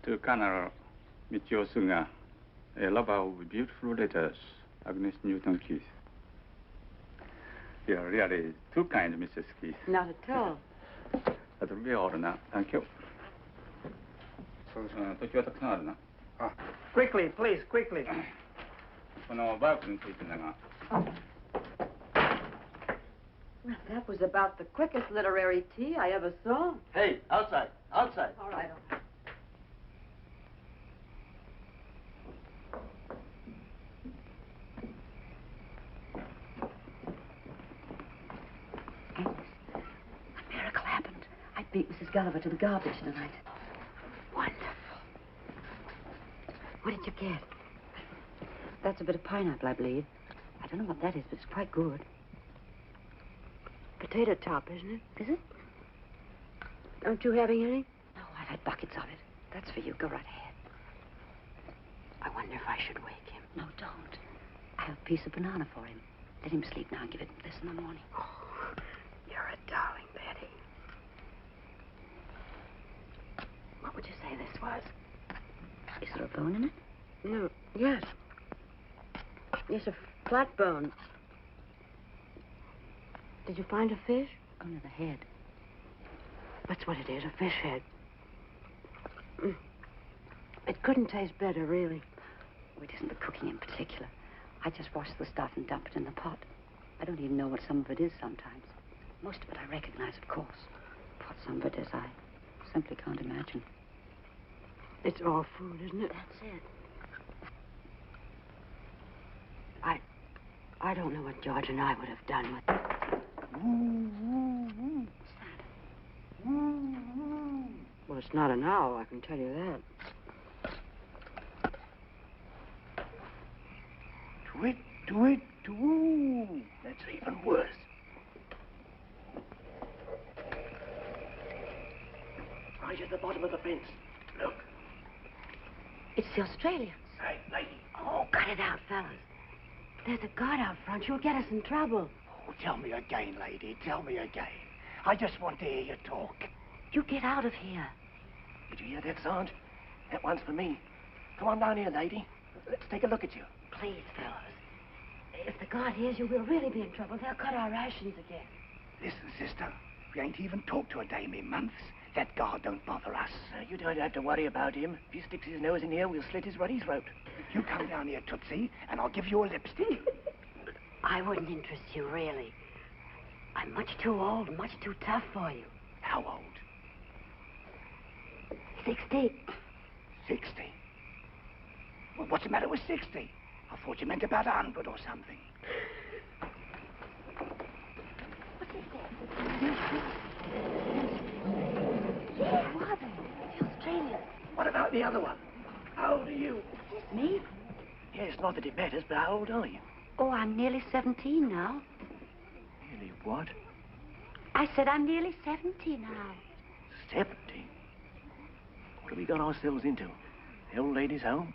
[SPEAKER 12] To Colonel Michio Suga, a lover of beautiful letters, Agnes Newton Keith. You're really too kind, Mrs. Keith.
[SPEAKER 1] Not at all.
[SPEAKER 12] That'll be all now. Thank you.
[SPEAKER 19] Quickly, please, quickly.
[SPEAKER 1] Well, that was about the quickest literary tea I ever saw.
[SPEAKER 7] Hey, outside, outside.
[SPEAKER 1] All right.
[SPEAKER 10] A miracle happened. I beat Mrs. Gulliver to the garbage tonight. Wonderful. What did you get? That's a bit of pineapple, I believe. I don't know what that is, but it's quite good.
[SPEAKER 1] Potato top, isn't it?
[SPEAKER 10] Is it?
[SPEAKER 1] Aren't you having any?
[SPEAKER 10] No, I've had buckets of it. That's for you. Go right ahead.
[SPEAKER 1] I wonder if I should wake him.
[SPEAKER 10] No, don't. I have a piece of banana for him. Let him sleep now and give him this in the morning.
[SPEAKER 1] Oh, you're a darling, Betty. What would you say this was?
[SPEAKER 10] Is there a bone in it?
[SPEAKER 1] No. Yes. Yes, a flat bone. Did you find a fish?
[SPEAKER 10] Under the head.
[SPEAKER 1] That's what it is, a fish head. It couldn't taste better, really.
[SPEAKER 10] Oh, it isn't the cooking in particular. I just wash the stuff and dump it in the pot. I don't even know what some of it is sometimes. Most of it I recognize, of course. What some of it is, I simply can't imagine.
[SPEAKER 1] It's all food, isn't it?
[SPEAKER 10] That's it.
[SPEAKER 1] I don't know what George and I would have done with it. Well, it's not an owl, I can tell you that.
[SPEAKER 3] Tweet, tweet, twoo. That's even worse. Right at the bottom of the fence. Look.
[SPEAKER 10] It's the Australians.
[SPEAKER 3] Right, lady.
[SPEAKER 10] Oh, cut it out, fellas.
[SPEAKER 1] There's a guard out front. You'll get us in trouble.
[SPEAKER 20] Oh, tell me again, lady. Tell me again. I just want to hear you talk.
[SPEAKER 1] You get out of here.
[SPEAKER 20] Did you hear that, Sarge? That one's for me. Come on down here, lady. Let's take a look at you.
[SPEAKER 1] Please, fellows. If the guard hears you, we'll really be in trouble. They'll cut our rations again.
[SPEAKER 20] Listen, sister. We ain't even talked to a dame in months. That guard don't bother us. You don't have to worry about him. If he sticks his nose in here, we'll slit his ruddy throat. You come down here, Tootsie, and I'll give you a lipstick.
[SPEAKER 1] I wouldn't interest you, really. I'm much too old, much too tough for you.
[SPEAKER 20] How old?
[SPEAKER 1] 60.
[SPEAKER 20] 60? Well, what's the matter with 60? I thought you meant about 100 or something.
[SPEAKER 1] Who are they? The Australians.
[SPEAKER 20] What about the other one? How old are you?
[SPEAKER 1] Me?
[SPEAKER 20] Yes, not that it matters, but how old are you?
[SPEAKER 1] Oh, I'm nearly 17 now.
[SPEAKER 20] Nearly what?
[SPEAKER 1] I said I'm nearly 70 now.
[SPEAKER 20] 70? What have we got ourselves into? The old lady's home?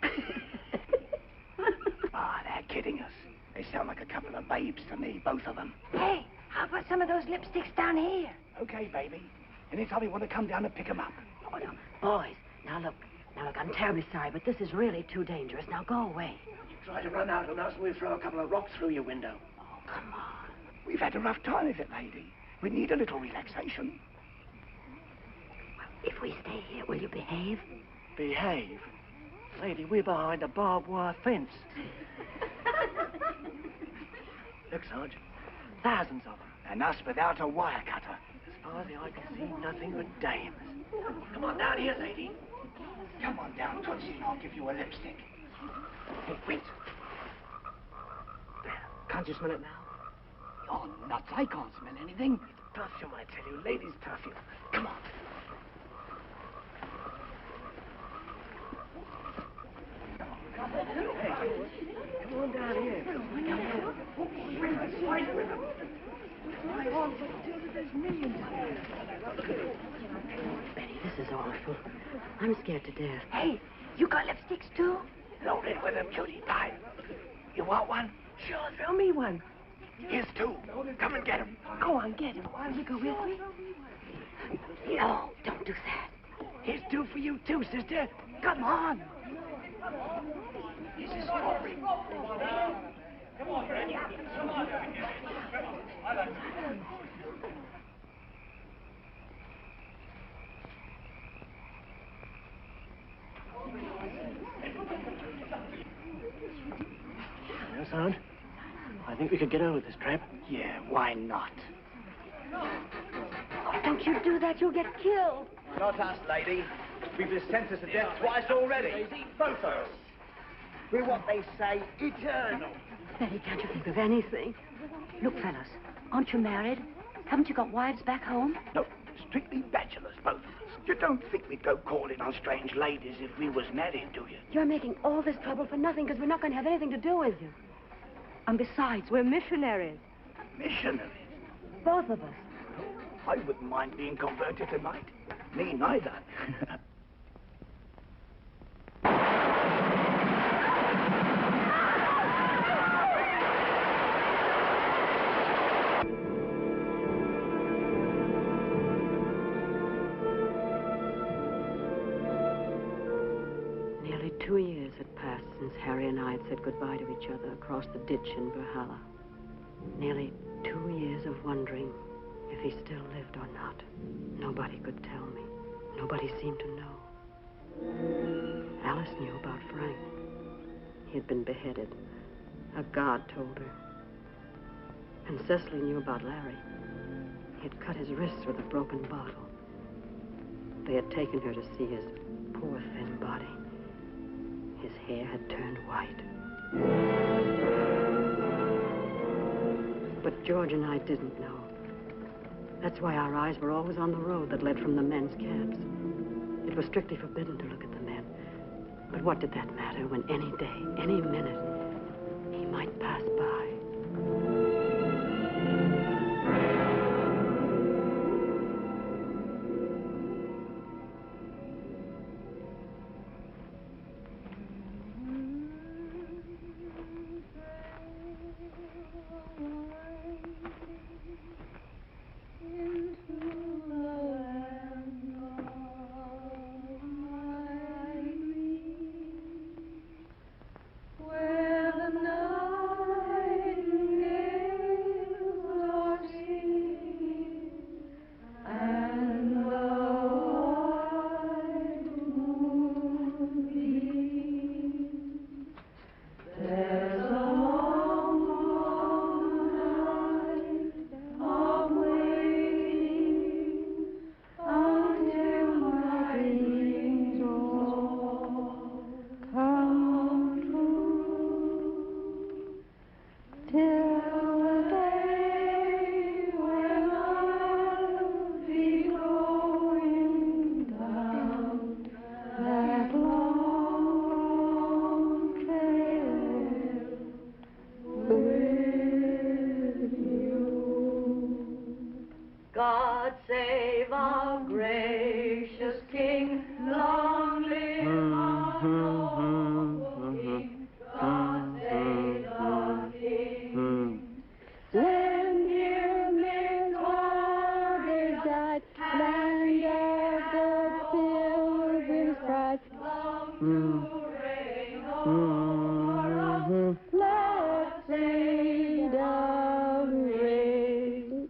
[SPEAKER 20] They're kidding us. They sound like a couple of babes to me, both of them.
[SPEAKER 1] Hey, how about some of those lipsticks down here?
[SPEAKER 20] Okay, baby. Anytime you want to come down and pick them up.
[SPEAKER 1] Oh, no. Boys, now look, I'm terribly sorry, but this is really too dangerous. Now go away.
[SPEAKER 20] You try to run out on us and we'll throw a couple of rocks through your window.
[SPEAKER 1] Oh, come on.
[SPEAKER 20] We've had a rough time of it, lady. We need a little relaxation.
[SPEAKER 1] Well, if we stay here, will you behave?
[SPEAKER 20] Behave? Lady, we're behind a barbed wire fence. Look, Sarge. Thousands of them. And us without a wire cutter. As far as the eye can see, nothing but dames. Come on down here, lady. Come on down, Tootsie, and I'll give you a lipstick. Hey, wait. There. Can't you smell it now? Oh, nuts. I can't smell anything. It's perfume, I tell you. Ladies' perfume. Come on. Hey, come on down here. Fight with them. Fight on, but there's millions of them.
[SPEAKER 1] Betty, this is awful. I'm scared to death.
[SPEAKER 15] Hey, you got lipsticks too?
[SPEAKER 20] Loaded with a cutie pie. You want one?
[SPEAKER 15] Sure, throw me one.
[SPEAKER 20] Here's two. Come and get them.
[SPEAKER 15] Go on, get them. Will you go with me?
[SPEAKER 1] No, don't do that.
[SPEAKER 20] Here's two for you too, sister.
[SPEAKER 15] Come on.
[SPEAKER 20] This is strawberry.
[SPEAKER 18] Come on, Freddy. Come on.
[SPEAKER 20] Well, Sarge, I think we could get over this trap. Yeah, why not?
[SPEAKER 1] Oh, don't you do that. You'll get killed.
[SPEAKER 7] Not us, lady. We've been sentenced to death twice already. Both of us. We're what they say, eternal.
[SPEAKER 1] Betty, can't you think of anything?
[SPEAKER 15] Look, fellas, aren't you married? Haven't you got wives back home?
[SPEAKER 20] No, strictly bachelors, both of us. You don't think we'd go calling on strange ladies if we was married, do you?
[SPEAKER 1] You're making all this trouble for nothing because we're not going to have anything to do with you. And besides, we're missionaries.
[SPEAKER 20] Missionaries?
[SPEAKER 1] Both of us.
[SPEAKER 20] I wouldn't mind being converted tonight. Me neither.
[SPEAKER 1] Nearly 2 years had passed since Harry and I had said goodbye to each other across the ditch in Valhalla. Nearly 2 years of wondering if he still lived or not. Nobody could tell me. Nobody seemed to know. Alice knew about Frank. He had been beheaded. A guard told her. And Cecily knew about Larry. He had cut his wrists with a broken bottle. They had taken her to see his poor, thin body. His hair had turned white. But George and I didn't know. That's why our eyes were always on the road that led from the men's camps. It was strictly forbidden to look at the men. But what did that matter when any day, any minute, he might pass by?
[SPEAKER 4] till the day when I'll be going down that long trail with you. God save our gracious King, long live our noble King. God save our King. Send him his orders that land of the pilgrim's pride. Long to reign o'er us, let's aid of rain.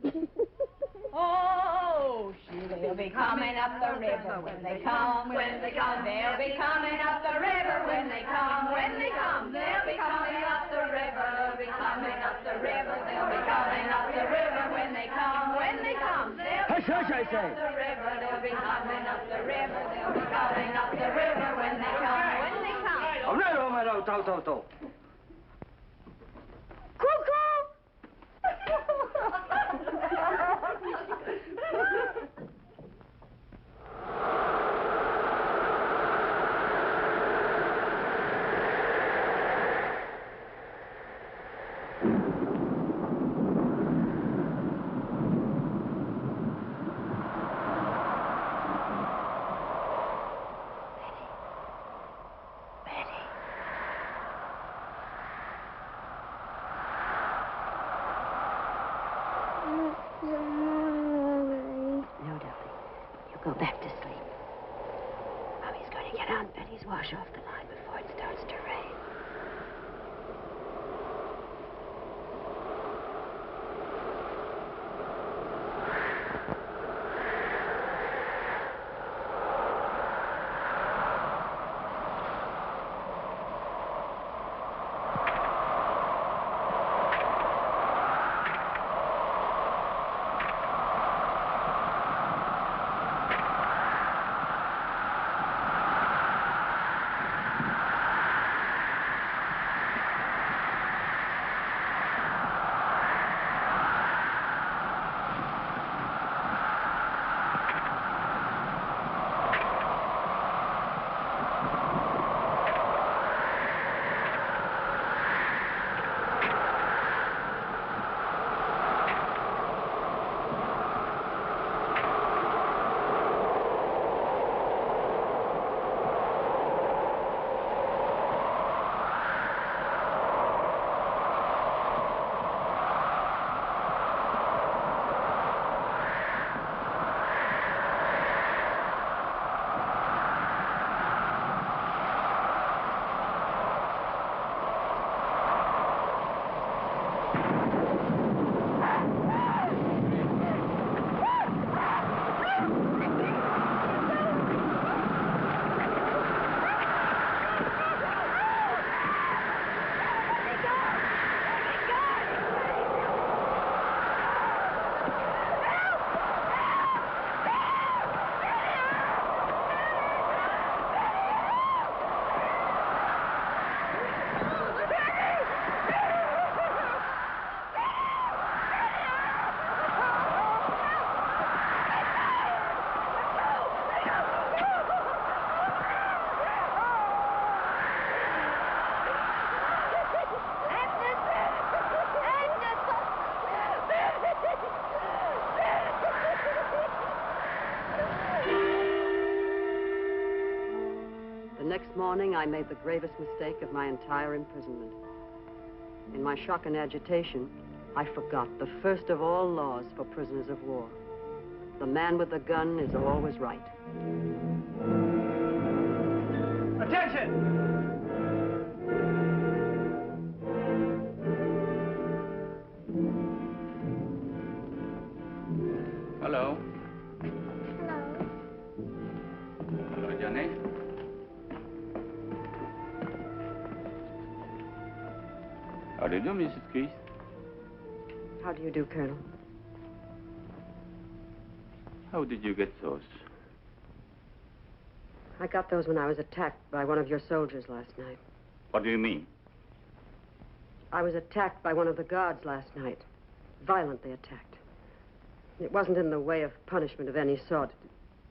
[SPEAKER 16] Oh, they'll be coming up the river when they come, when they come. They'll be coming up the river when they come, when they come. They'll be coming up the river, they'll be coming up the river. They'll be coming up the river when they come, when they come. They'll be coming up the river, they'll be coming up the river. They'll be coming up the river when they come, when they come.
[SPEAKER 1] No, darling. You go back to sleep. Mommy's going to get Aunt Betty's wash off the line before it starts to rain. The next morning, I made the gravest mistake of my entire imprisonment. In my shock and agitation, I forgot the first of all laws for prisoners of war. The man with the gun is always right.
[SPEAKER 7] Attention!
[SPEAKER 12] Hello. Hello, Johnny. How do you do, Mrs. Keith?
[SPEAKER 1] How do you do, Colonel?
[SPEAKER 12] How did you get those?
[SPEAKER 1] I got those when I was attacked by one of your soldiers last night.
[SPEAKER 12] What do you mean?
[SPEAKER 1] I was attacked by one of the guards last night. Violently attacked. It wasn't in the way of punishment of any sort.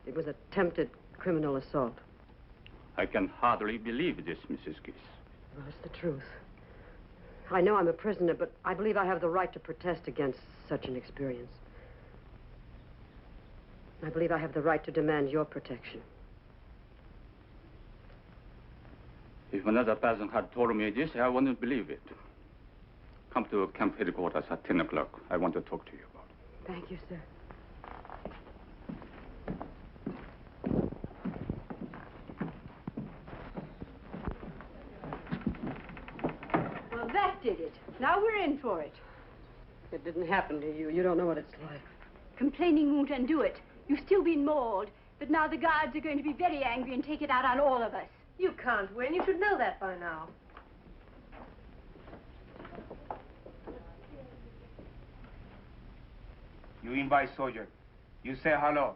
[SPEAKER 1] It was attempted criminal assault.
[SPEAKER 12] I can hardly believe this, Mrs. Keith.
[SPEAKER 1] Well, it's the truth. I know I'm a prisoner, but I believe I have the right to protest against such an experience. I believe I have the right to demand your protection.
[SPEAKER 12] If another person had told me this, I wouldn't believe it. Come to camp headquarters at 10 o'clock. I want to talk to you about it.
[SPEAKER 1] Thank you, sir.
[SPEAKER 4] Well, that did it. Now we're in for it.
[SPEAKER 1] It didn't happen to you. You don't know what it's like.
[SPEAKER 4] Complaining won't undo it. You've still been mauled, but now the guards are going to be very angry and take it out on all of us.
[SPEAKER 15] You can't win. You should know that by now.
[SPEAKER 21] You invite soldier. You say hello.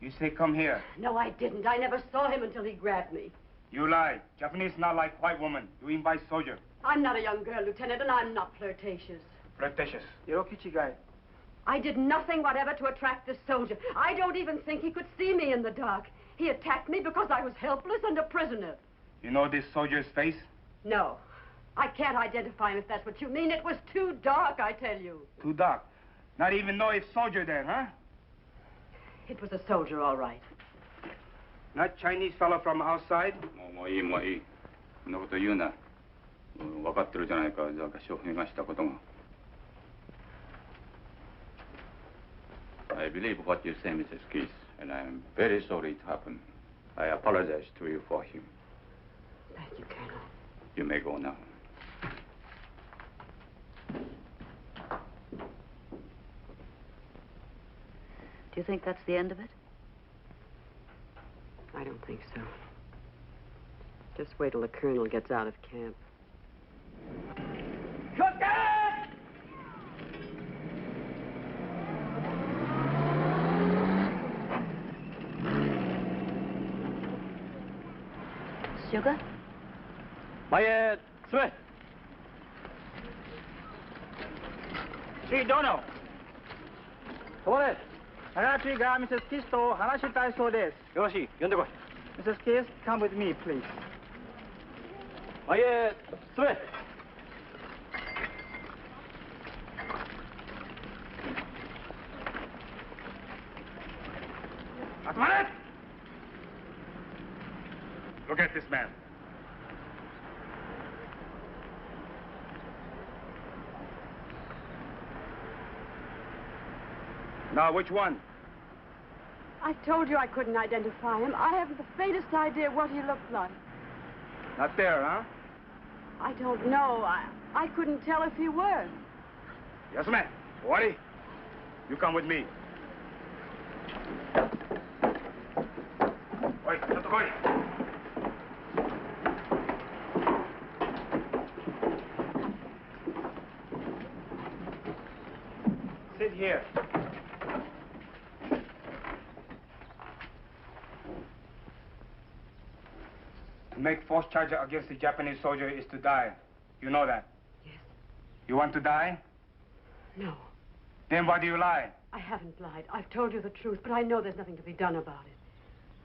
[SPEAKER 21] You say come here.
[SPEAKER 1] No, I didn't. I never saw him until he grabbed me.
[SPEAKER 21] You lie. Japanese not like white woman. You invite soldier.
[SPEAKER 1] I'm not a young girl, Lieutenant, and I'm not flirtatious.
[SPEAKER 21] Flirtatious.
[SPEAKER 19] Yokichi guy.
[SPEAKER 1] I did nothing whatever to attract this soldier. I don't even think he could see me in the dark. He attacked me because I was helpless and a prisoner.
[SPEAKER 21] You know this soldier's face?
[SPEAKER 1] No. I can't identify him if that's what you mean. It was too dark, I tell you.
[SPEAKER 21] Too dark. Not even know it's soldier there, huh?
[SPEAKER 1] It was a soldier, all right.
[SPEAKER 21] Not Chinese fellow from outside?
[SPEAKER 12] 뭐 이. 너부터 유나.分かってるじゃないか。証言がしたことが。I believe what you say, Mrs. Keith, and I'm very sorry it happened. I apologize to you for him.
[SPEAKER 1] Thank you, Colonel.
[SPEAKER 12] You may go now.
[SPEAKER 10] Do you think that's the end of it?
[SPEAKER 1] I don't think so. Just wait till the colonel gets out of camp.
[SPEAKER 10] Sugar?
[SPEAKER 17] Quiet. Sweat.
[SPEAKER 19] Hey, Dono.
[SPEAKER 17] Come on in.
[SPEAKER 19] 私が Mrs. Kiss と話したいそうです。
[SPEAKER 17] よろしい。呼んでこい。
[SPEAKER 19] Mrs. Kiss, come with me, please.
[SPEAKER 17] Quiet. Sweat.
[SPEAKER 21] Look at this man. Now, which one?
[SPEAKER 1] I told you I couldn't identify him. I haven't the faintest idea what he looked like.
[SPEAKER 21] Not there, huh?
[SPEAKER 1] I don't know. I couldn't tell if he were.
[SPEAKER 21] Yes, ma'am. Owari, you come with me. Oi, not go. Sit here. To make false charge against the Japanese soldier is to die. You know that?
[SPEAKER 1] Yes.
[SPEAKER 21] You want to die?
[SPEAKER 1] No.
[SPEAKER 21] Then why do you lie?
[SPEAKER 1] I haven't lied. I've told you the truth, but I know there's nothing to be done about it.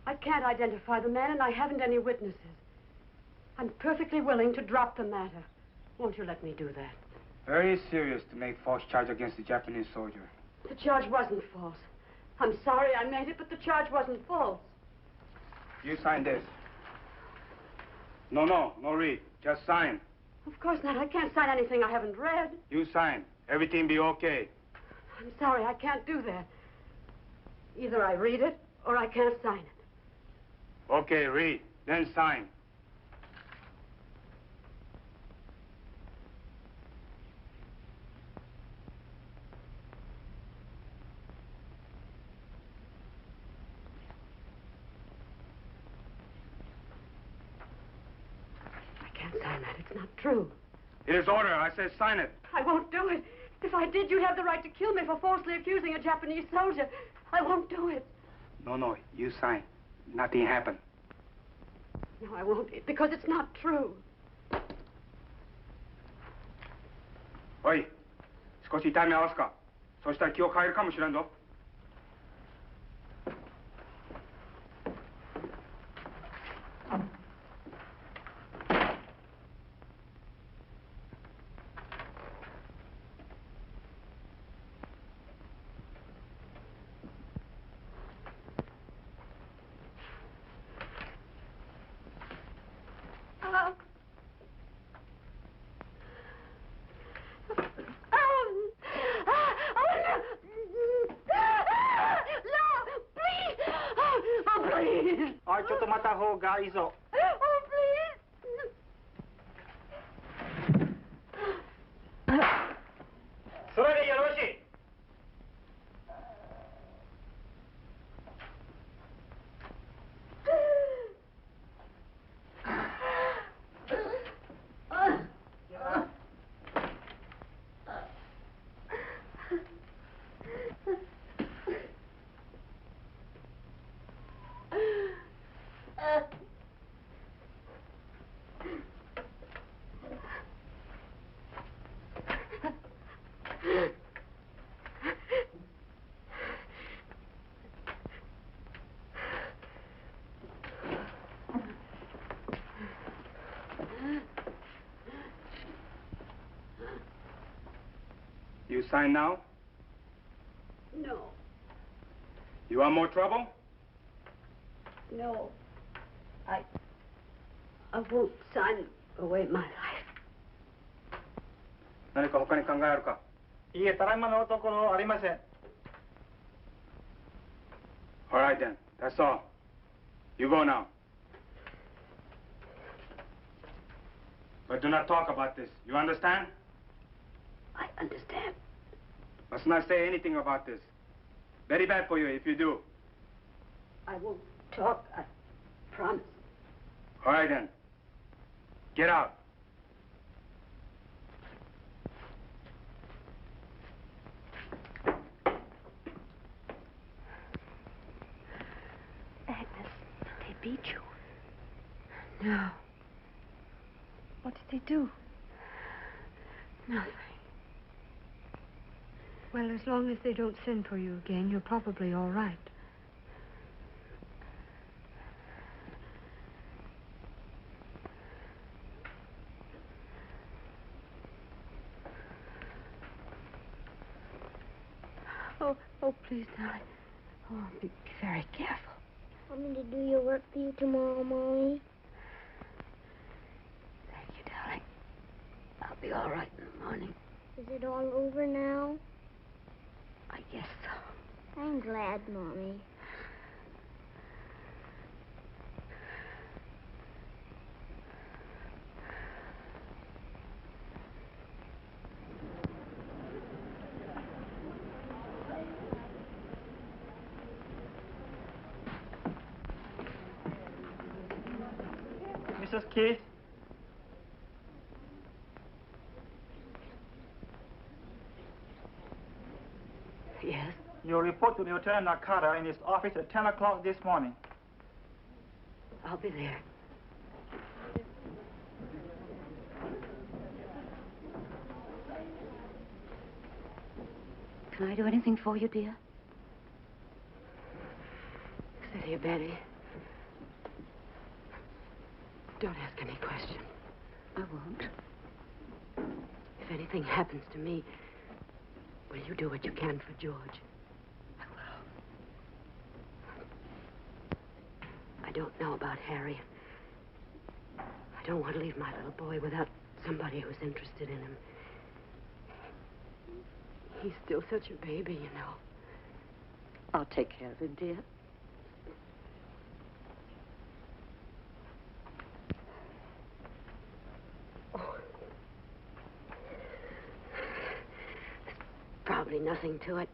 [SPEAKER 1] I can't identify the man, and I haven't any witnesses. I'm perfectly willing to drop the matter. Won't you let me do that?
[SPEAKER 21] Very serious to make false charge against the Japanese soldier.
[SPEAKER 1] The charge wasn't false. I'm sorry I made it, but the charge wasn't false.
[SPEAKER 21] You sign this. No read. Just sign.
[SPEAKER 1] Of course not. I can't sign anything I haven't read.
[SPEAKER 21] You sign. Everything be okay.
[SPEAKER 1] I'm sorry, I can't do that. Either I read it, or I can't sign it.
[SPEAKER 21] Okay, read. Then sign.
[SPEAKER 1] I can't sign that. It's not true.
[SPEAKER 21] It is order. I said sign it.
[SPEAKER 1] I won't do it. If I did, you'd have the right to kill me for falsely accusing a Japanese soldier. I won't do it.
[SPEAKER 21] No, you sign. Nothing happened.
[SPEAKER 1] No, I won't, because it's not true.
[SPEAKER 21] おい、少し痛み合わすか。そしたら気を変えるかもしれんぞ。
[SPEAKER 19] はい、ちょっと待った方がいいぞ。それでよろしい。
[SPEAKER 21] You sign now?
[SPEAKER 1] No.
[SPEAKER 21] You want more trouble?
[SPEAKER 1] No. I won't sign away my life.
[SPEAKER 21] 何か他に考えあるか？
[SPEAKER 19] いいえ、ただいまのところありません。
[SPEAKER 21] All right then, that's all. You go now. But do not talk about this. You understand?
[SPEAKER 1] I understand.
[SPEAKER 21] Must not say anything about this. Very bad for you if you do.
[SPEAKER 1] I won't talk, I promise.
[SPEAKER 21] All right then. Get out.
[SPEAKER 4] Agnes, they beat you.
[SPEAKER 1] No.
[SPEAKER 4] What did they do?
[SPEAKER 1] Nothing.
[SPEAKER 4] Well, as long as they don't send for you again, you're probably all right. Oh, please, darling. Oh, be very careful.
[SPEAKER 2] Want me to do your work for you tomorrow, Mommy?
[SPEAKER 1] Thank you, darling. I'll be all right in the morning.
[SPEAKER 2] Is it all over now?
[SPEAKER 1] I guess so.
[SPEAKER 2] I'm glad, Mommy.
[SPEAKER 19] Mrs. Keith?
[SPEAKER 1] Yes?
[SPEAKER 19] Your report to Lieutenant Nakata in his office at 10 o'clock this morning.
[SPEAKER 1] I'll be there.
[SPEAKER 10] Can I do anything for you, dear?
[SPEAKER 1] Sit here, Betty. Don't ask any questions.
[SPEAKER 10] I won't.
[SPEAKER 1] If anything happens to me, will you do what you can for George?
[SPEAKER 10] I will.
[SPEAKER 1] I don't know about Harry. I don't want to leave my little boy without somebody who's interested in him. He's still such a baby, you know.
[SPEAKER 10] I'll take care of him, dear.
[SPEAKER 1] Probably nothing to it.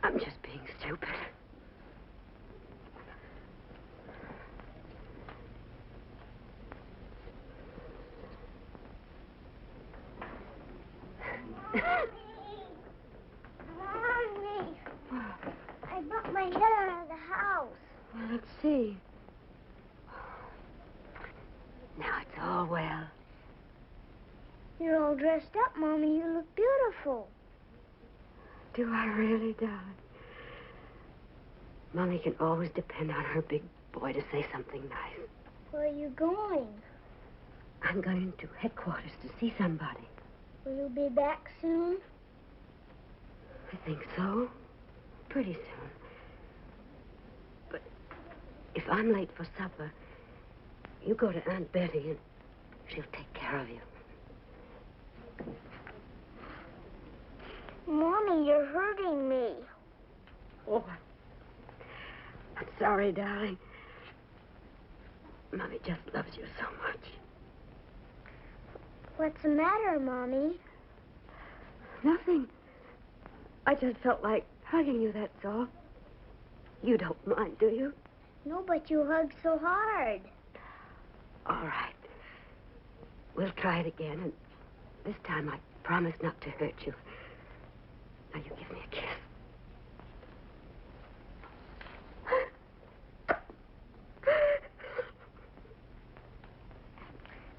[SPEAKER 1] I'm just being stupid.
[SPEAKER 2] Mommy! I brought my head out of the house.
[SPEAKER 1] Well, let's see. Now it's all well.
[SPEAKER 2] Is You're all dressed up, Mommy. You look beautiful.
[SPEAKER 1] Do I really, darling? Mommy can always depend on her big boy to say something nice.
[SPEAKER 2] Where are you going?
[SPEAKER 1] I'm going to headquarters to see somebody.
[SPEAKER 2] Will you be back soon?
[SPEAKER 1] I think so. Pretty soon. But if I'm late for supper, you go to Aunt Betty and she'll take care of you.
[SPEAKER 2] Mommy, you're hurting me.
[SPEAKER 1] Oh, I'm sorry, darling. Mommy just loves you so much.
[SPEAKER 2] What's the matter, Mommy?
[SPEAKER 1] Nothing. I just felt like hugging you, that's all. You don't mind, do you?
[SPEAKER 2] No, but you hugged so hard.
[SPEAKER 1] All right. We'll try it again, and this time I promise not to hurt you. Now you give me a kiss.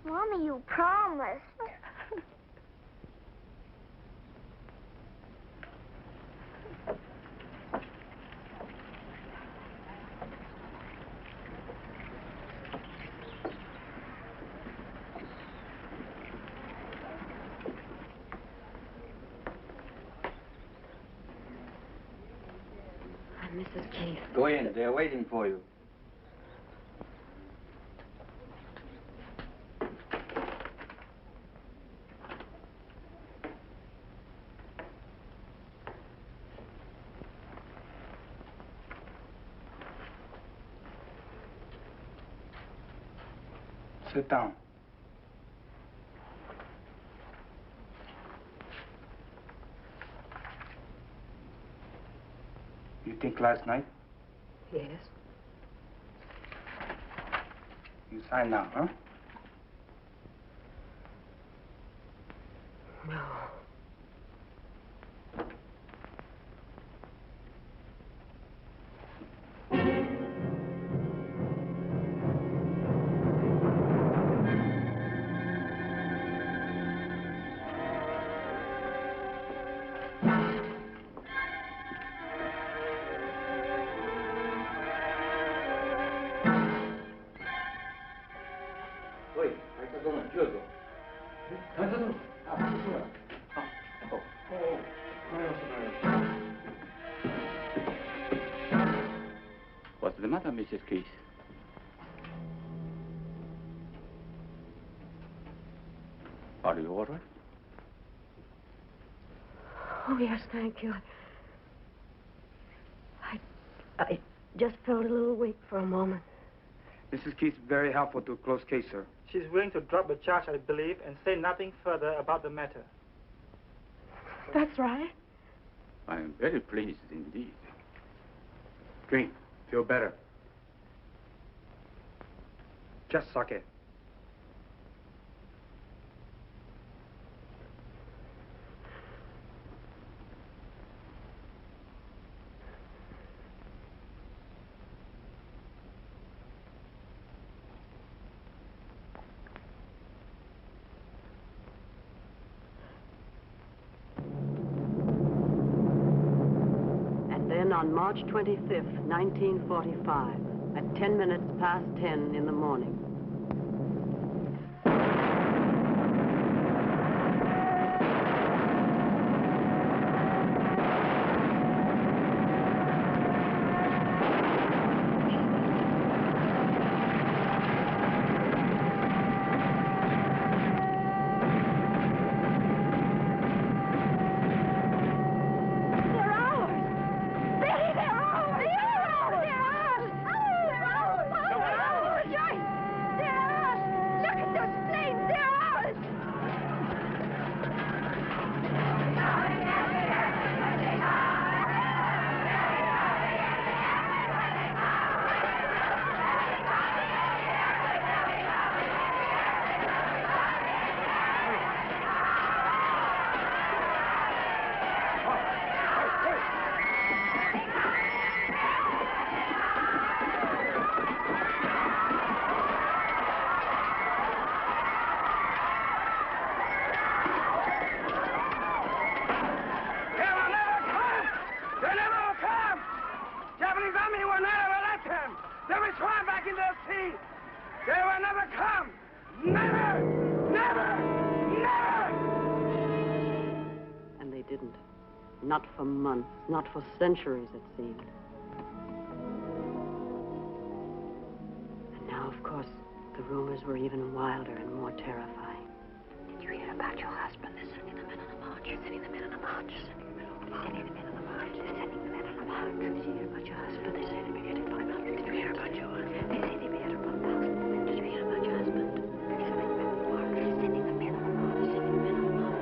[SPEAKER 2] Mommy, you promised.
[SPEAKER 1] I'm Mrs. Keith.
[SPEAKER 9] Go in. They're waiting for you.
[SPEAKER 21] Sit down. You think last night?
[SPEAKER 1] Yes.
[SPEAKER 21] You sign now, huh?
[SPEAKER 1] No.
[SPEAKER 12] What's the matter, Mrs. Keith? Are you all right?
[SPEAKER 1] Oh, yes, thank you. I just felt a little weak for a moment.
[SPEAKER 21] Mrs. Keith's very helpful to a close case, sir.
[SPEAKER 19] She's willing to drop the charge, I believe, and say nothing further about the matter.
[SPEAKER 1] That's right.
[SPEAKER 12] I am very pleased indeed.
[SPEAKER 13] Drink. Feel better. Just suck it.
[SPEAKER 1] On March 25th, 1945, at 10 minutes past 10 in the morning. Not for months, not for centuries, it seemed. And now, of course, the rumors were even wilder and more terrifying.
[SPEAKER 15] Did you hear about your husband? They're sending the men on a march. They're sending the men on a march. They're sending the men on a march. They're sending the men on a march. They're sending the men on a march. Did you hear about your husband? They say they'll be getting 500. Did you hear about your husband? They say they'll be getting 1,000 men. Did you hear about your husband? They're sending the men on a march. They're sending the men on a march. They're sending the men on a march.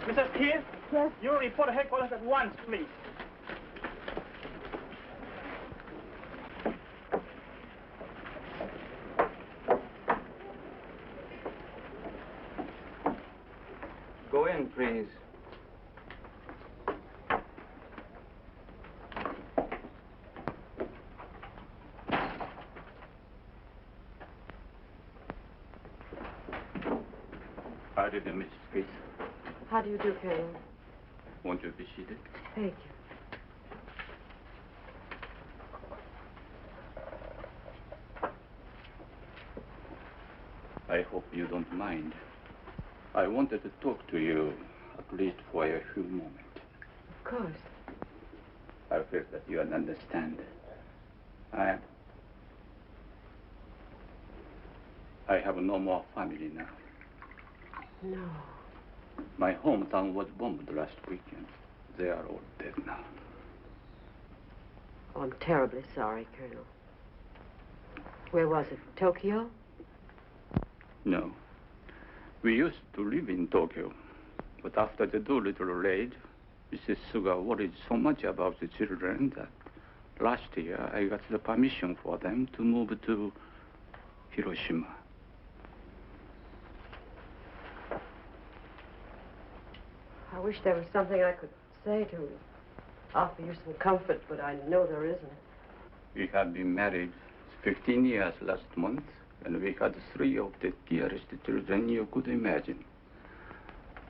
[SPEAKER 19] Mrs. Keith?
[SPEAKER 2] Yes?
[SPEAKER 19] You report to headquarters at once, please.
[SPEAKER 12] Go in, please. How do you do, Mrs. Keith?
[SPEAKER 1] How do you do, Colonel?
[SPEAKER 12] Won't you be seated?
[SPEAKER 1] Thank you.
[SPEAKER 12] I hope you don't mind. I wanted to talk to you, at least for a few moments.
[SPEAKER 1] Of course.
[SPEAKER 12] I feel that you understand. I have no more family now.
[SPEAKER 1] No.
[SPEAKER 12] My hometown was bombed last weekend. They are all dead now.
[SPEAKER 1] Oh, I'm terribly sorry, Colonel. Where was it? Tokyo?
[SPEAKER 12] No. We used to live in Tokyo. But after the Doolittle raid, Mrs. Suga worried so much about the children that last year I got the permission for them to move to Hiroshima.
[SPEAKER 1] I wish there was something I could say to offer you some comfort, but I know there isn't.
[SPEAKER 12] We have been married 15 years last month, and we had 3 of the dearest children you could imagine.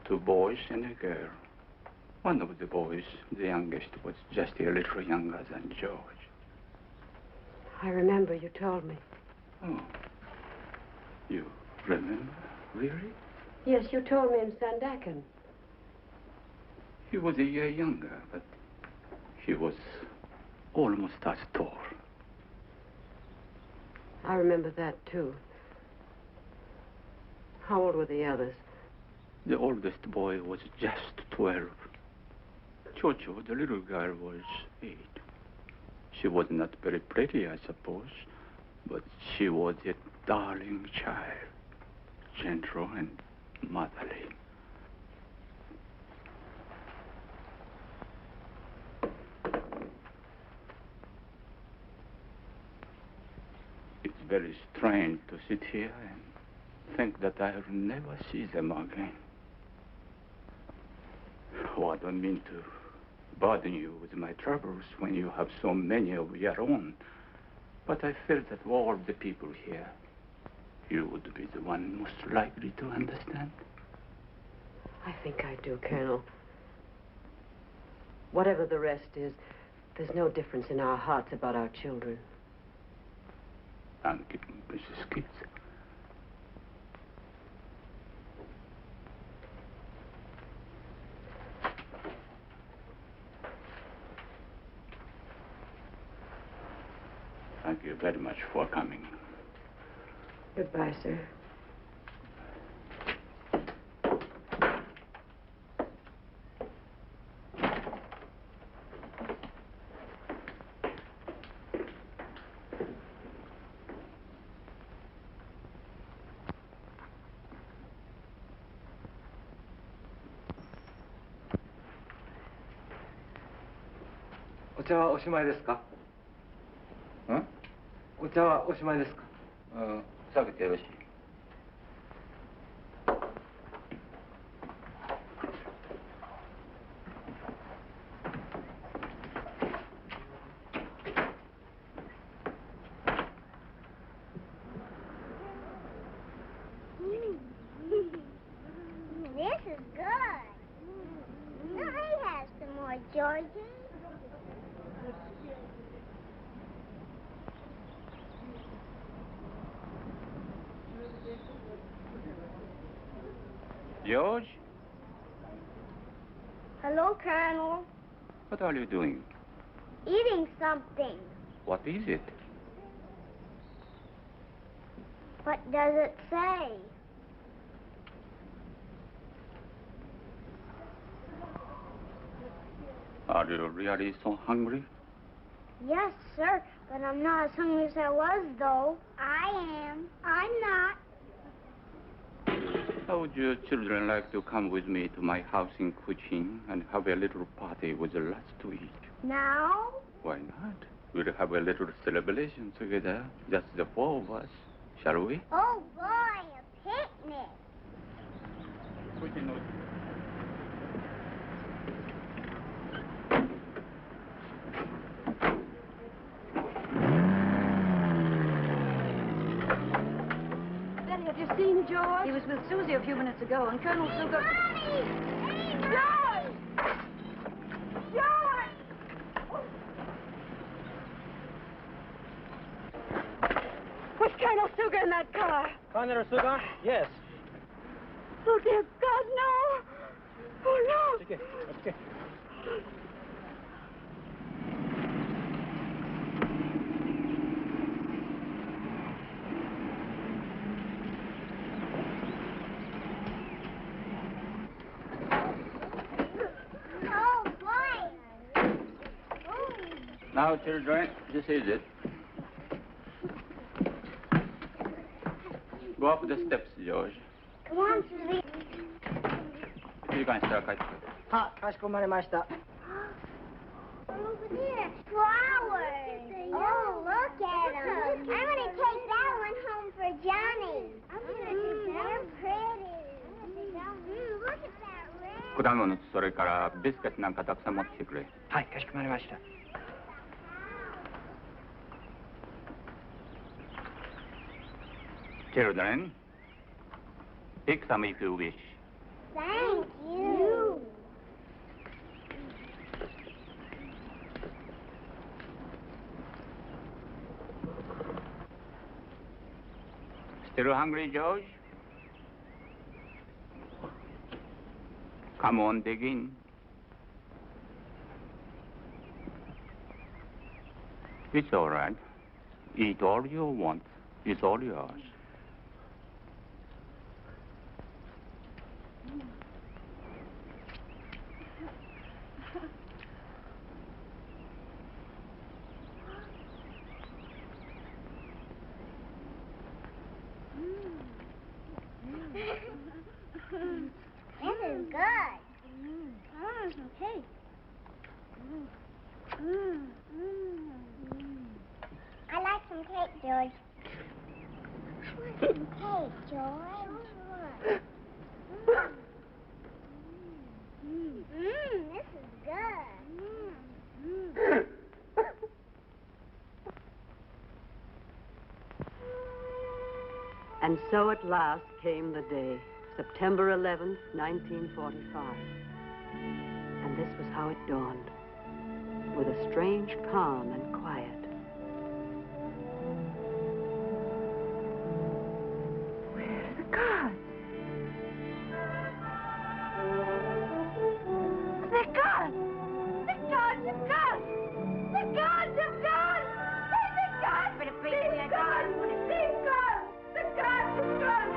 [SPEAKER 12] 2 boys and a girl. One of the boys, the youngest, was just a little younger than George.
[SPEAKER 1] I remember you told me.
[SPEAKER 12] Oh. You remember? Really?
[SPEAKER 1] Yes, you told me in Sandakan.
[SPEAKER 12] He was a year younger, but he was almost as tall.
[SPEAKER 1] I remember that, too. How old were the others?
[SPEAKER 12] The oldest boy was just 12. Chocho, the little girl, was 8. She was not very pretty, I suppose, but she was a darling child, gentle and motherly. It's very strange to sit here and think that I'll never see them again. Oh, I don't mean to burden you with my troubles when you have so many of your own. But I feel that of all the people here, you would be the one most likely to understand.
[SPEAKER 1] I think I do, Colonel. Whatever the rest is, there's no difference in our hearts about our children.
[SPEAKER 12] Thank you, Mrs. Keith. Thank you very much for coming.
[SPEAKER 1] Goodbye, sir.
[SPEAKER 21] 茶はおしまいですか？お茶はおしまいですか？
[SPEAKER 12] 下げてよろしい。
[SPEAKER 2] This is good. Let me have some more, Georgie.
[SPEAKER 12] George,
[SPEAKER 2] Hello, Colonel.
[SPEAKER 12] what are you doing?
[SPEAKER 2] Eating something.
[SPEAKER 12] What is it?
[SPEAKER 2] What does it say?
[SPEAKER 12] Are you really so hungry?
[SPEAKER 2] Yes, sir, but I'm not as hungry as I was, though. I am. I'm not.
[SPEAKER 12] How would your children like to come with me to my house in Kuching and have a little party with lots to eat?
[SPEAKER 2] Now?
[SPEAKER 12] Why not? We'll have a little celebration together, just the four of us. Shall we?
[SPEAKER 2] Oh, boy, a picnic.
[SPEAKER 4] Betty, have you seen George? He was with Susie a few minutes ago, and Colonel Sugar...
[SPEAKER 2] Mommy! Hey, George! George!
[SPEAKER 4] Was Colonel Sugar in that car?
[SPEAKER 17] Colonel Sugar? Yes.
[SPEAKER 4] Oh, dear God, no! Oh, no!
[SPEAKER 17] Okay, okay.
[SPEAKER 2] Oh, boy!
[SPEAKER 12] Now, children, this is it. Go up the steps, George.
[SPEAKER 2] Come on, Susie.
[SPEAKER 12] 1時間したら帰ってくる。
[SPEAKER 17] は、かしこまりました。
[SPEAKER 2] Over there, flowers. Oh, look at them. I'm going to take that one home for Johnny. I'm going to take that. They're pretty. Look at that red.
[SPEAKER 12] 果物とそれからビスケットなんかたくさん持ってきてくれ。
[SPEAKER 17] はい、かしこまりました。
[SPEAKER 12] Children, pick some if you wish.
[SPEAKER 2] Thank you.
[SPEAKER 12] Still hungry, George? Come on, dig in. It's all right. Eat all you want. It's all yours.
[SPEAKER 2] This is good. Okay. I like some cake, George. I want some cake, George. This is good.
[SPEAKER 1] And so at last came the day, September 11th, 1945. And this was how it dawned, with a strange calm and quiet.
[SPEAKER 4] Where's the guard? The guard! The guard! The guard! The guard! The guard! The guard! The guard! The guard! The guard! The guard!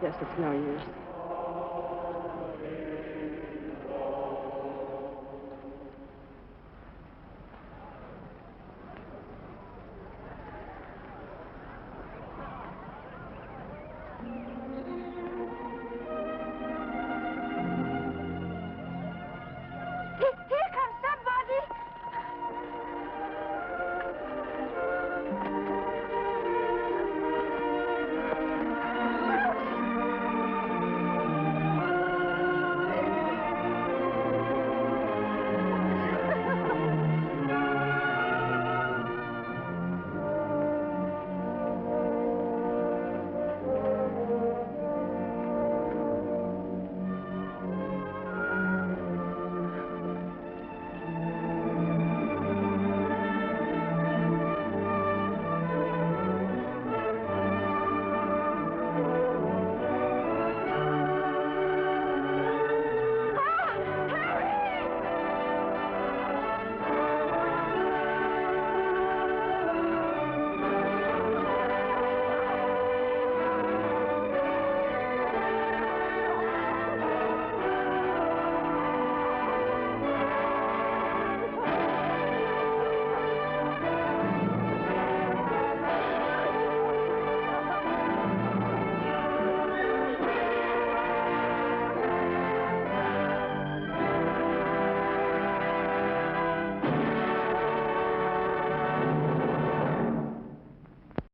[SPEAKER 6] guess it's no use.